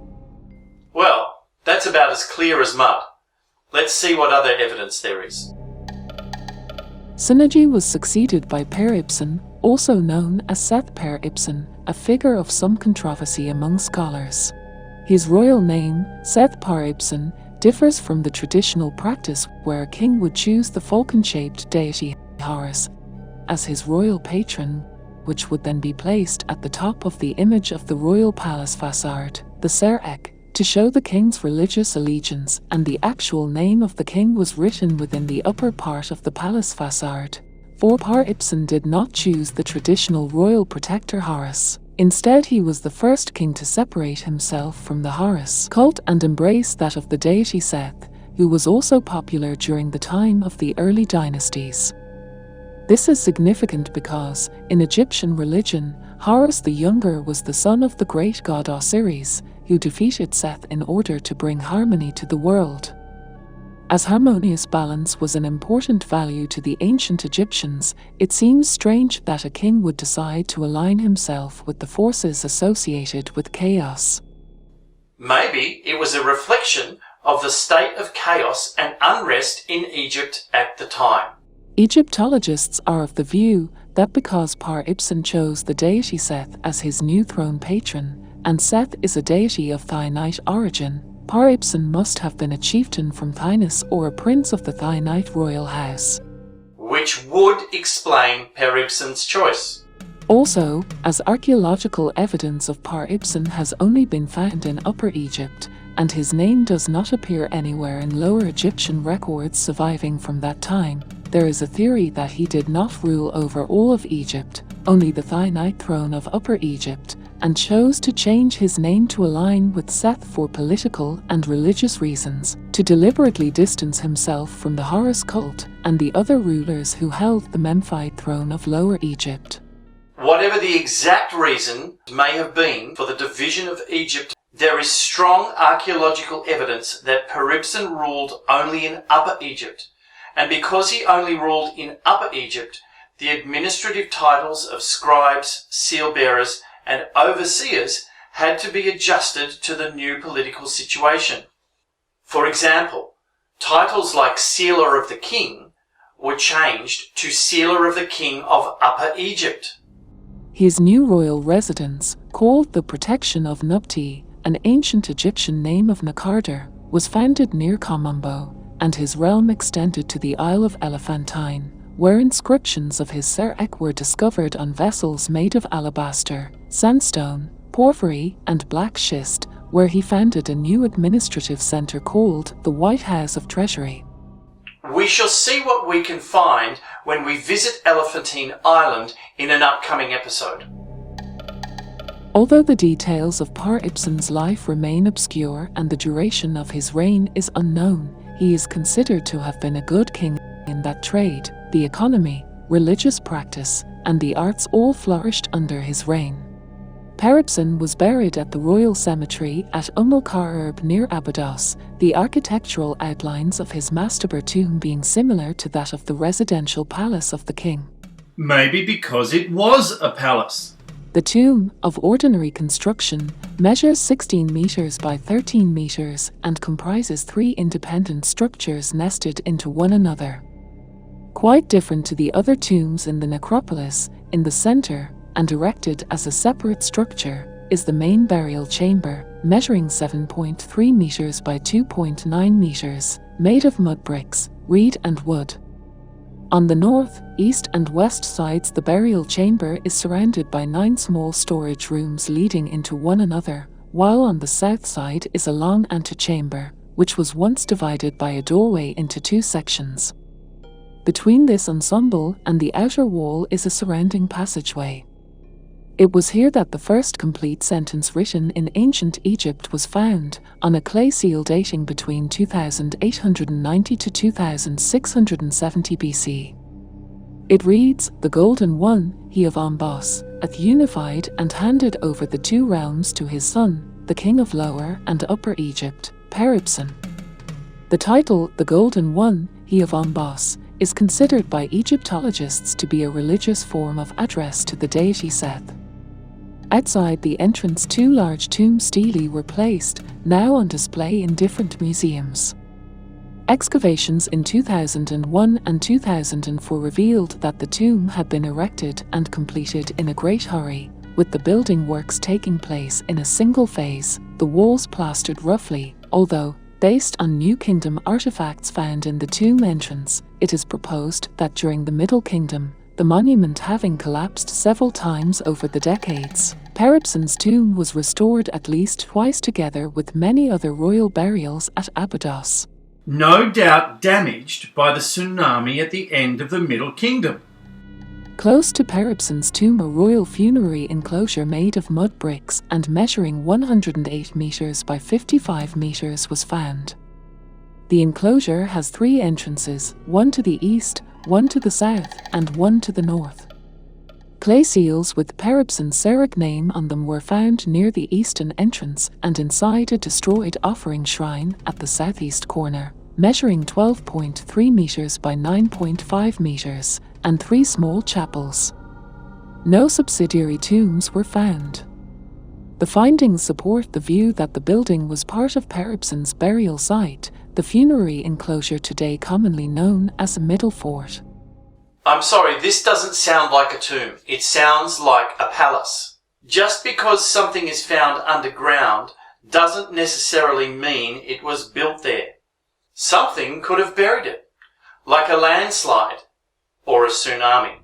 Well, that's about as clear as mud. Let's see what other evidence there is. Sinergi was succeeded by Per-Ibsen, also known as Seth-Per-Ibsen, a figure of some controversy among scholars. His royal name, Seth-Par-Ibsen, differs from the traditional practice where a king would choose the falcon-shaped deity Horus as his royal patron, which would then be placed at the top of the image of the royal palace facade, the Ser-Ek, to show the king's religious allegiance, and the actual name of the king was written within the upper part of the palace facade. For Par-Ibsen did not choose the traditional royal protector Horus. Instead, he was the first king to separate himself from the Horus cult and embrace that of the deity Seth, who was also popular during the time of the early dynasties. This is significant because, in Egyptian religion, Horus the Younger was the son of the great god Osiris, who defeated Seth in order to bring harmony to the world. As harmonious balance was an important value to the ancient Egyptians, it seems strange that a king would decide to align himself with the forces associated with chaos. Maybe it was a reflection of the state of chaos and unrest in Egypt at the time. Egyptologists are of the view that because Par-Ibsen chose the deity Seth as his new throne patron, and Seth is a deity of Thinite origin, Par-Ibsen must have been a chieftain from Thynis or a prince of the Thinite royal house. Which would explain Per-Ibsen's choice. Also, as archaeological evidence of Par-Ibsen has only been found in Upper Egypt, and his name does not appear anywhere in Lower Egyptian records surviving from that time, there is a theory that he did not rule over all of Egypt, only the Thinite throne of Upper Egypt, and chose to change his name to align with Seth for political and religious reasons, to deliberately distance himself from the Horus cult and the other rulers who held the Memphite throne of Lower Egypt. Whatever the exact reason may have been for the division of Egypt, there is strong archaeological evidence that Per-Ibsen ruled only in Upper Egypt, and because he only ruled in Upper Egypt, the administrative titles of scribes, seal-bearers, and overseers had to be adjusted to the new political situation. For example, titles like Sealer of the King were changed to Sealer of the King of Upper Egypt. His new royal residence, called the Protection of Nubti, an ancient Egyptian name of Nakarder, was founded near Komombo, and his realm extended to the Isle of Elephantine, where inscriptions of his Ser-Ek were discovered on vessels made of alabaster, sandstone, porphyry, and black schist, where he founded a new administrative center called the White House of Treasury. We shall see what we can find when we visit Elephantine Island in an upcoming episode. Although the details of Par-Ibsen's life remain obscure and the duration of his reign is unknown, he is considered to have been a good king in that trade, the economy, religious practice, and the arts all flourished under his reign. Per-Ibsen was buried at the Royal Cemetery at Kharb near Abydos, the architectural outlines of his mastaba tomb being similar to that of the residential palace of the king. Maybe because it was a palace. The tomb, of ordinary construction, measures 16 meters by 13 meters and comprises 3 independent structures nested into one another. Quite different to the other tombs in the necropolis, in the center, and erected as a separate structure, is the main burial chamber, measuring 7.3 meters by 2.9 meters, made of mud bricks, reed and wood. On the north, east and west sides, the burial chamber is surrounded by 9 small storage rooms leading into one another, while on the south side is a long antechamber, which was once divided by a doorway into 2 sections. Between this ensemble and the outer wall is a surrounding passageway. It was here that the first complete sentence written in ancient Egypt was found, on a clay seal dating between 2890 to 2670 BC. It reads, "The Golden One, he of Ombos, hath unified and handed over the 2 realms to his son, the king of Lower and Upper Egypt, Peribsen." The title, "The Golden One, he of Ombos," is considered by Egyptologists to be a religious form of address to the deity Seth. Outside the entrance 2 large tomb stelae were placed, now on display in different museums. Excavations in 2001 and 2004 revealed that the tomb had been erected and completed in a great hurry, with the building works taking place in a single phase, the walls plastered roughly, although, based on New Kingdom artifacts found in the tomb entrance, it is proposed that during the Middle Kingdom, the monument having collapsed several times over the decades, Peribsen's tomb was restored at least twice together with many other royal burials at Abydos. No doubt damaged by the tsunami at the end of the Middle Kingdom. Close to Peribsen's tomb, a royal funerary enclosure made of mud bricks and measuring 108 meters by 55 meters was found. The enclosure has 3 entrances, one to the east, one to the south, and one to the north. Clay seals with Peribsen's Serach name on them were found near the eastern entrance and inside a destroyed offering shrine at the southeast corner, measuring 12.3 meters by 9.5 meters, and 3 small chapels. No subsidiary tombs were found. The findings support the view that the building was part of Peribsen's burial site, the funerary enclosure today commonly known as a middle fort. I'm sorry, this doesn't sound like a tomb. It sounds like a palace. Just because something is found underground doesn't necessarily mean it was built there. Something could have buried it, like a landslide or a tsunami.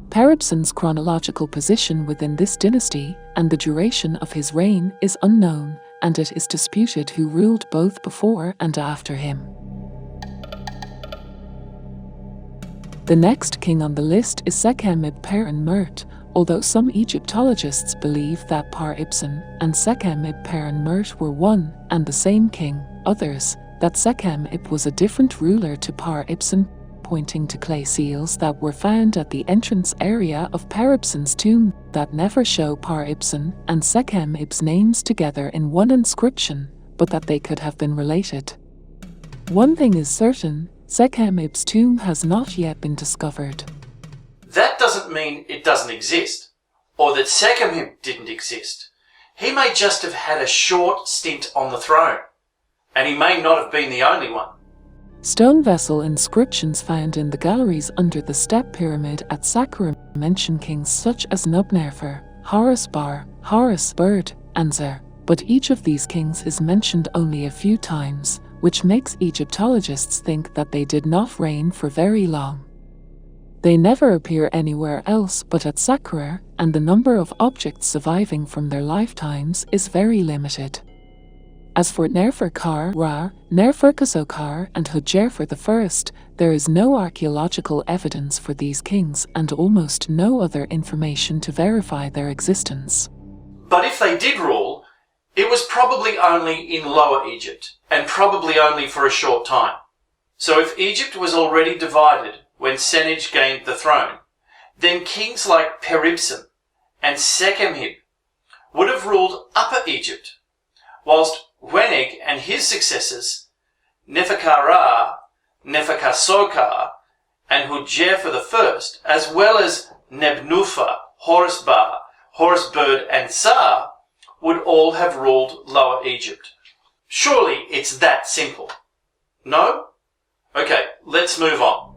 Peribsen's chronological position within this dynasty and the duration of his reign is unknown, and it is disputed who ruled both before and after him. The next king on the list is Sekhem ibn Per-en-Mert, although some Egyptologists believe that Per-Ibsen and Sekhem ibn Per-en-Mert were one and the same king, others, that Sekhem ibn was a different ruler to Per-Ibsen, pointing to clay seals that were found at the entrance area of Peribsen's tomb that never show Per-Ibsen and Sekhem ibn's names together in one inscription, but that they could have been related. One thing is certain, Sekhem ibn's tomb has not yet been discovered. That doesn't mean it doesn't exist, or that Sekhem ibn didn't exist. He may just have had a short stint on the throne, and he may not have been the only one. Stone vessel inscriptions found in the galleries under the step pyramid at Saqqara mention kings such as Nubnerfer, Horus Bar, Horus Bird, and Zer, but each of these kings is mentioned only a few times, which makes Egyptologists think that they did not reign for very long. They never appear anywhere else but at Saqqara, and the number of objects surviving from their lifetimes is very limited. As for Neferkar-Ra, Neferkasokar, and Hudjerfer I, there is no archaeological evidence for these kings and almost no other information to verify their existence. But if they did rule, it was probably only in Lower Egypt, and probably only for a short time. So if Egypt was already divided when Senij gained the throne, then kings like Per-Ibsen and Sekhem ibn would have ruled Upper Egypt, whilst Weneg and his successors, Neferkar-Ra, Neferkasokar, and Hudjerfer I, as well as Nebnufa, Horus Bar, Horus, Bird and Za would all have ruled Lower Egypt. Surely it's that simple. No? Okay, let's move on.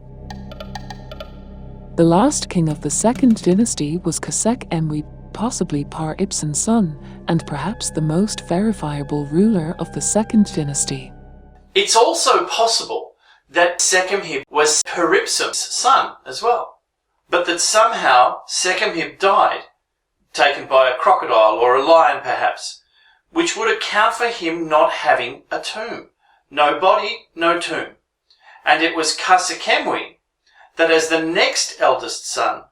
The last king of the second dynasty was Khosek-Emwy, possibly Par Ibsen's son, and perhaps the most verifiable ruler of the second dynasty. It's also possible that Sekhemhib was Peribsen's son as well, but that somehow Sekhemhib died, taken by a crocodile or a lion perhaps, which would account for him not having a tomb. No body, no tomb. And it was Khosek-Emwy that as the next eldest son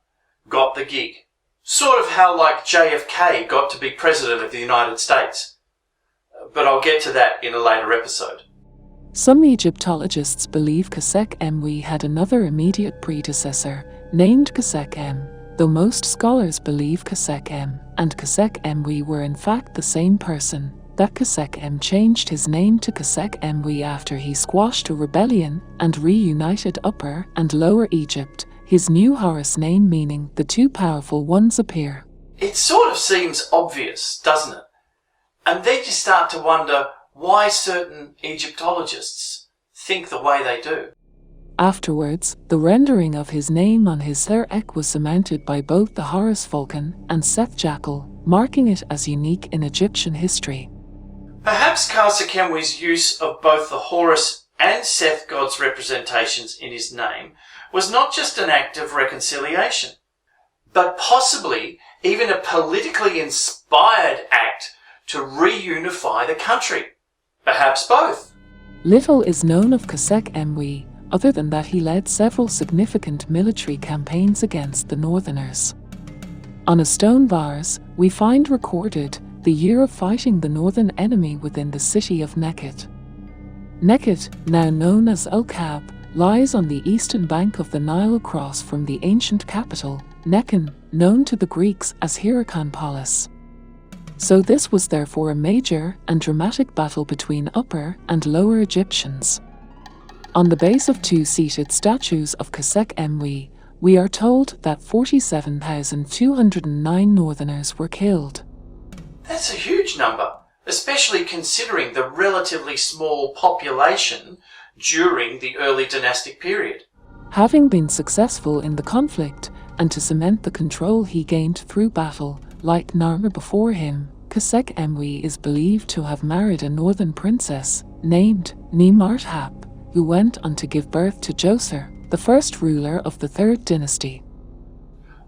got the gig. Sort of how like JFK got to be president of the United States. But I'll get to that in a later episode. Some Egyptologists believe Khosek-Emwy had another immediate predecessor, named Khosek-Em, though most scholars believe Khosek-Em and Khosek-Emwy were in fact the same person, that Khosek-Em changed his name to Khosek-Emwy after he squashed a rebellion and reunited Upper and Lower Egypt, his new Horus name meaning the two powerful ones appear. It sort of seems obvious, doesn't it? And then you start to wonder why certain Egyptologists think the way they do. Afterwards, the rendering of his name on his Ser-Ek was cemented by both the Horus Vulcan and Seth Jackal, marking it as unique in Egyptian history. Perhaps Khosek-Emwy's use of both the Horus and Seth gods' representations in his name was not just an act of reconciliation, but possibly even a politically inspired act to reunify the country. Perhaps both. Little is known of Khosek-Emwy, other than that he led several significant military campaigns against the Northerners. On a stone vase, we find recorded the year of fighting the northern enemy within the city of Nekhet. Nekhet, now known as El-Kab, lies on the eastern bank of the Nile across from the ancient capital, Nekhen, known to the Greeks as Hierakonpolis. So this was therefore a major and dramatic battle between Upper and Lower Egyptians. On the base of two seated statues of Khosek-Emwy, we are told that 47,209 Northerners were killed. That's a huge number, especially considering the relatively small population during the early dynastic period. Having been successful in the conflict, and to cement the control he gained through battle, like Narmer before him, Khosek-Emwy is believed to have married a northern princess, named Nemarthap, who went on to give birth to Djoser, the first ruler of the Third Dynasty.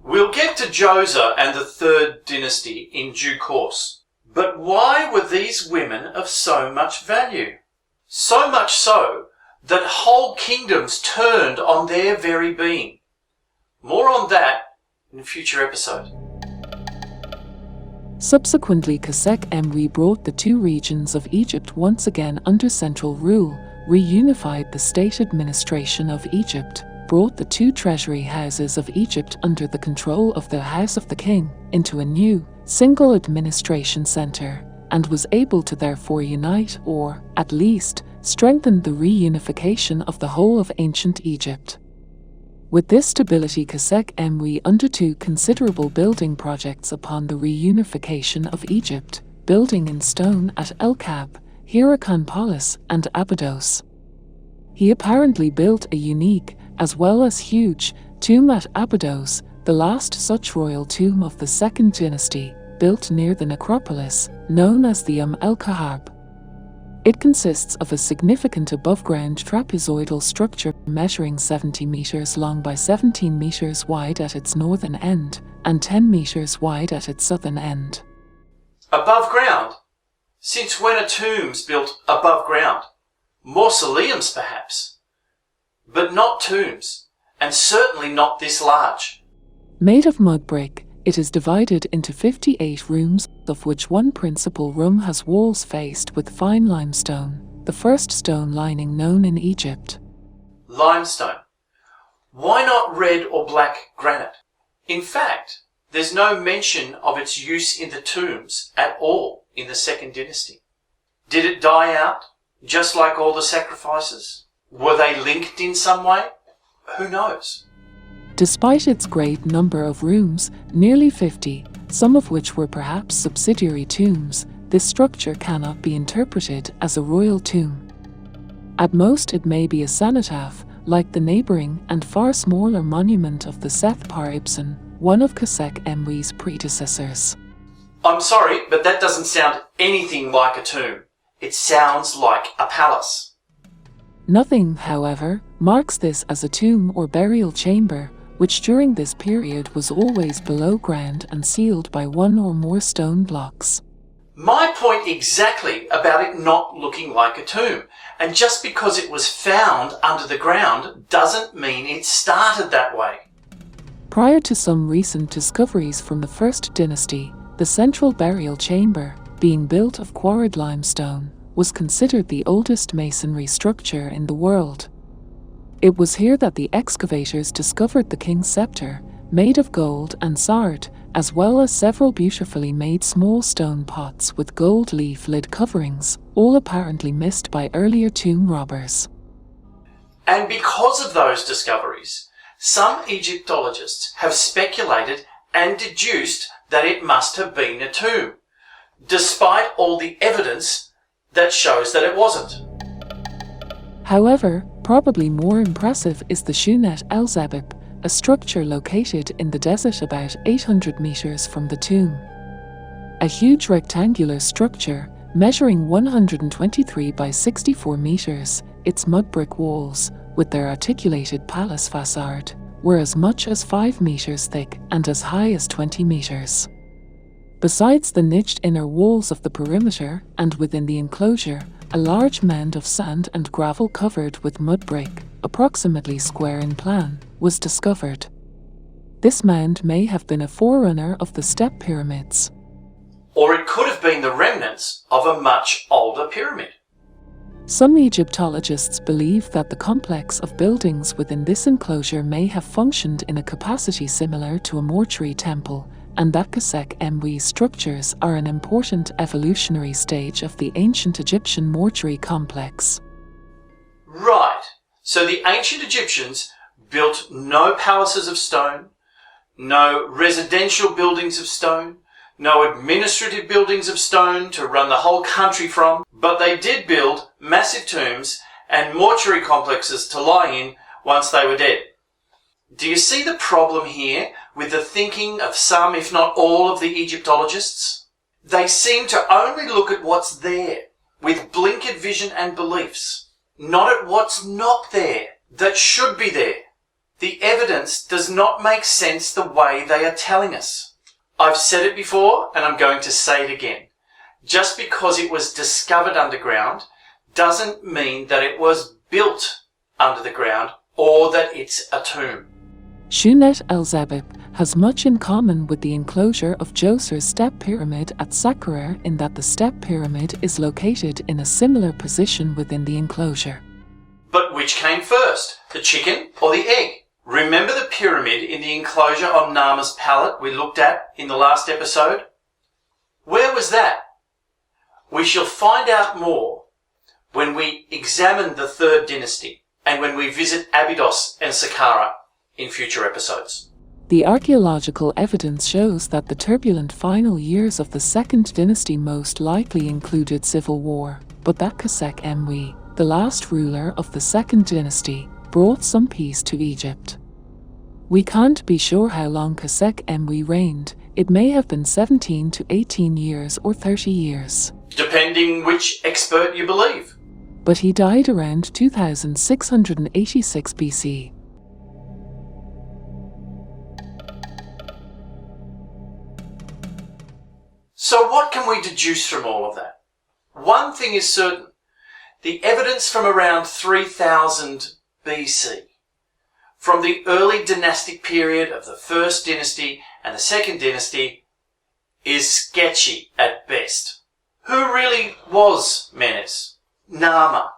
We'll get to Djoser and the Third Dynasty in due course. But why were these women of so much value? So much so that whole kingdoms turned on their very being. More on that in a future episode. Subsequently, Khosek-Emwy brought the two regions of Egypt once again under central rule, reunified the state administration of Egypt, brought the two treasury houses of Egypt under the control of the House of the King into a new, single administration center, and was able to therefore unite or, at least, strengthen the reunification of the whole of ancient Egypt. With this stability, Khosek-Emwy undertook considerable building projects upon the reunification of Egypt, building in stone at El-Kab, Hierakonpolis, and Abydos. He apparently built a unique, as well as huge, tomb at Abydos, the last such royal tomb of the Second Dynasty, built near the necropolis, known as the el-Kahab. It consists of a significant above-ground trapezoidal structure measuring 70 meters long by 17 meters wide at its northern end, and 10 meters wide at its southern end. Above ground? Since when are tombs built above ground? Mausoleums, perhaps. But not tombs, and certainly not this large. Made of mud brick, it is divided into 58 rooms, of which one principal room has walls faced with fine limestone, the first stone lining known in Egypt. Limestone. Why not red or black granite? In fact, there's no mention of its use in the tombs at all in the Second Dynasty. Did it die out, just like all the sacrifices? Were they linked in some way? Who knows? Despite its great number of rooms, nearly 50, some of which were perhaps subsidiary tombs, this structure cannot be interpreted as a royal tomb. At most it may be a cenotaph, like the neighbouring and far smaller monument of the Seth Par Ibsen, one of Khosek Emwe's predecessors. I'm sorry, but that doesn't sound anything like a tomb. It sounds like a palace. Nothing, however, marks this as a tomb or burial chamber, which during this period was always below ground and sealed by one or more stone blocks. My point exactly about it not looking like a tomb, and just because it was found under the ground doesn't mean it started that way. Prior to some recent discoveries from the First Dynasty, the central burial chamber, being built of quarried limestone, was considered the oldest masonry structure in the world. It was here that the excavators discovered the king's scepter, made of gold and sard, as well as several beautifully made small stone pots with gold leaf lid coverings, all apparently missed by earlier tomb robbers. And because of those discoveries, some Egyptologists have speculated and deduced that it must have been a tomb, despite all the evidence that shows that it wasn't. However, probably more impressive is the Shunet el-Zebib, a structure located in the desert about 800 meters from the tomb. A huge rectangular structure, measuring 123 by 64 meters, its mud brick walls, with their articulated palace facade, were as much as 5 meters thick and as high as 20 meters. Besides the niched inner walls of the perimeter and within the enclosure, a large mound of sand and gravel covered with mud brick, approximately square in plan, was discovered. This mound may have been a forerunner of the step pyramids. Or it could have been the remnants of a much older pyramid. Some Egyptologists believe that the complex of buildings within this enclosure may have functioned in a capacity similar to a mortuary temple, and that Khosek Emwe structures are an important evolutionary stage of the ancient Egyptian mortuary complex. Right, so the ancient Egyptians built no palaces of stone, no residential buildings of stone, no administrative buildings of stone to run the whole country from, but they did build massive tombs and mortuary complexes to lie in once they were dead. Do you see the problem here with the thinking of some, if not all, of the Egyptologists? They seem to only look at what's there, with blinkered vision and beliefs, not at what's not there, that should be there. The evidence does not make sense the way they are telling us. I've said it before, and I'm going to say it again. Just because it was discovered underground doesn't mean that it was built under the ground or that it's a tomb. Shunet el-Zebib has much in common with the enclosure of Djoser's step pyramid at Saqqara in that the step pyramid is located in a similar position within the enclosure. But which came first, the chicken or the egg? Remember the pyramid in the enclosure on Nama's palette we looked at in the last episode? Where was that? We shall find out more when we examine the Third Dynasty and when we visit Abydos and Saqqara in future episodes. The archaeological evidence shows that the turbulent final years of the Second Dynasty most likely included civil war, but that Khosek Emwe, the last ruler of the Second Dynasty, brought some peace to Egypt. We can't be sure how long Khosek Emwe reigned. It may have been 17 to 18 years or 30 years. Depending which expert you believe. But he died around 2686 BC. So what can we deduce from all of that? One thing is certain. The evidence from around 3000 BC, from the early dynastic period of the First Dynasty and the Second Dynasty, is sketchy at best. Who really was Menes? Nama?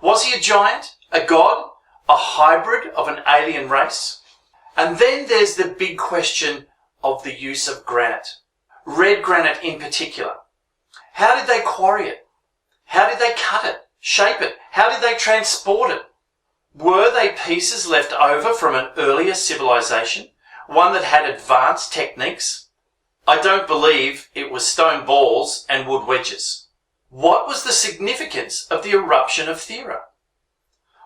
Was he a giant, a god, a hybrid of an alien race? And then there's the big question of the use of granite. Red granite in particular. How did they quarry it? How did they cut it, shape it? How did they transport it? Were they pieces left over from an earlier civilization, one that had advanced techniques? I don't believe it was stone balls and wood wedges. What was the significance of the eruption of Thera?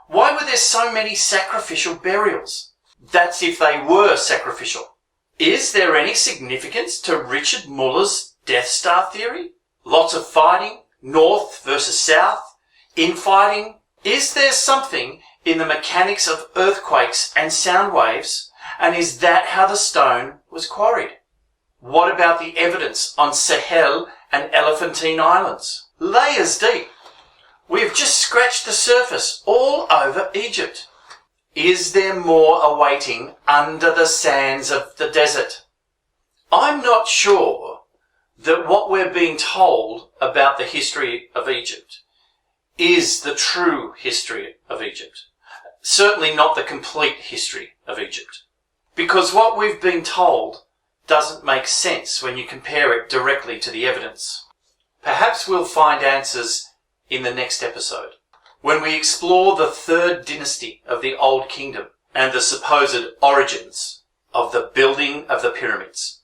Why were there so many sacrificial burials? That's if they were sacrificial. Is there any significance to Richard Muller's Death Star theory? Lots of fighting, north versus south, infighting. Is there something in the mechanics of earthquakes and sound waves, and is that how the stone was quarried? What about the evidence on Sehel and Elephantine Islands? Layers deep. We've just scratched the surface all over Egypt. Is there more awaiting under the sands of the desert? I'm not sure that what we're being told about the history of Egypt is the true history of Egypt. Certainly not the complete history of Egypt. Because what we've been told doesn't make sense when you compare it directly to the evidence. Perhaps we'll find answers in the next episode, when we explore the third dynasty of the Old Kingdom and the supposed origins of the building of the pyramids.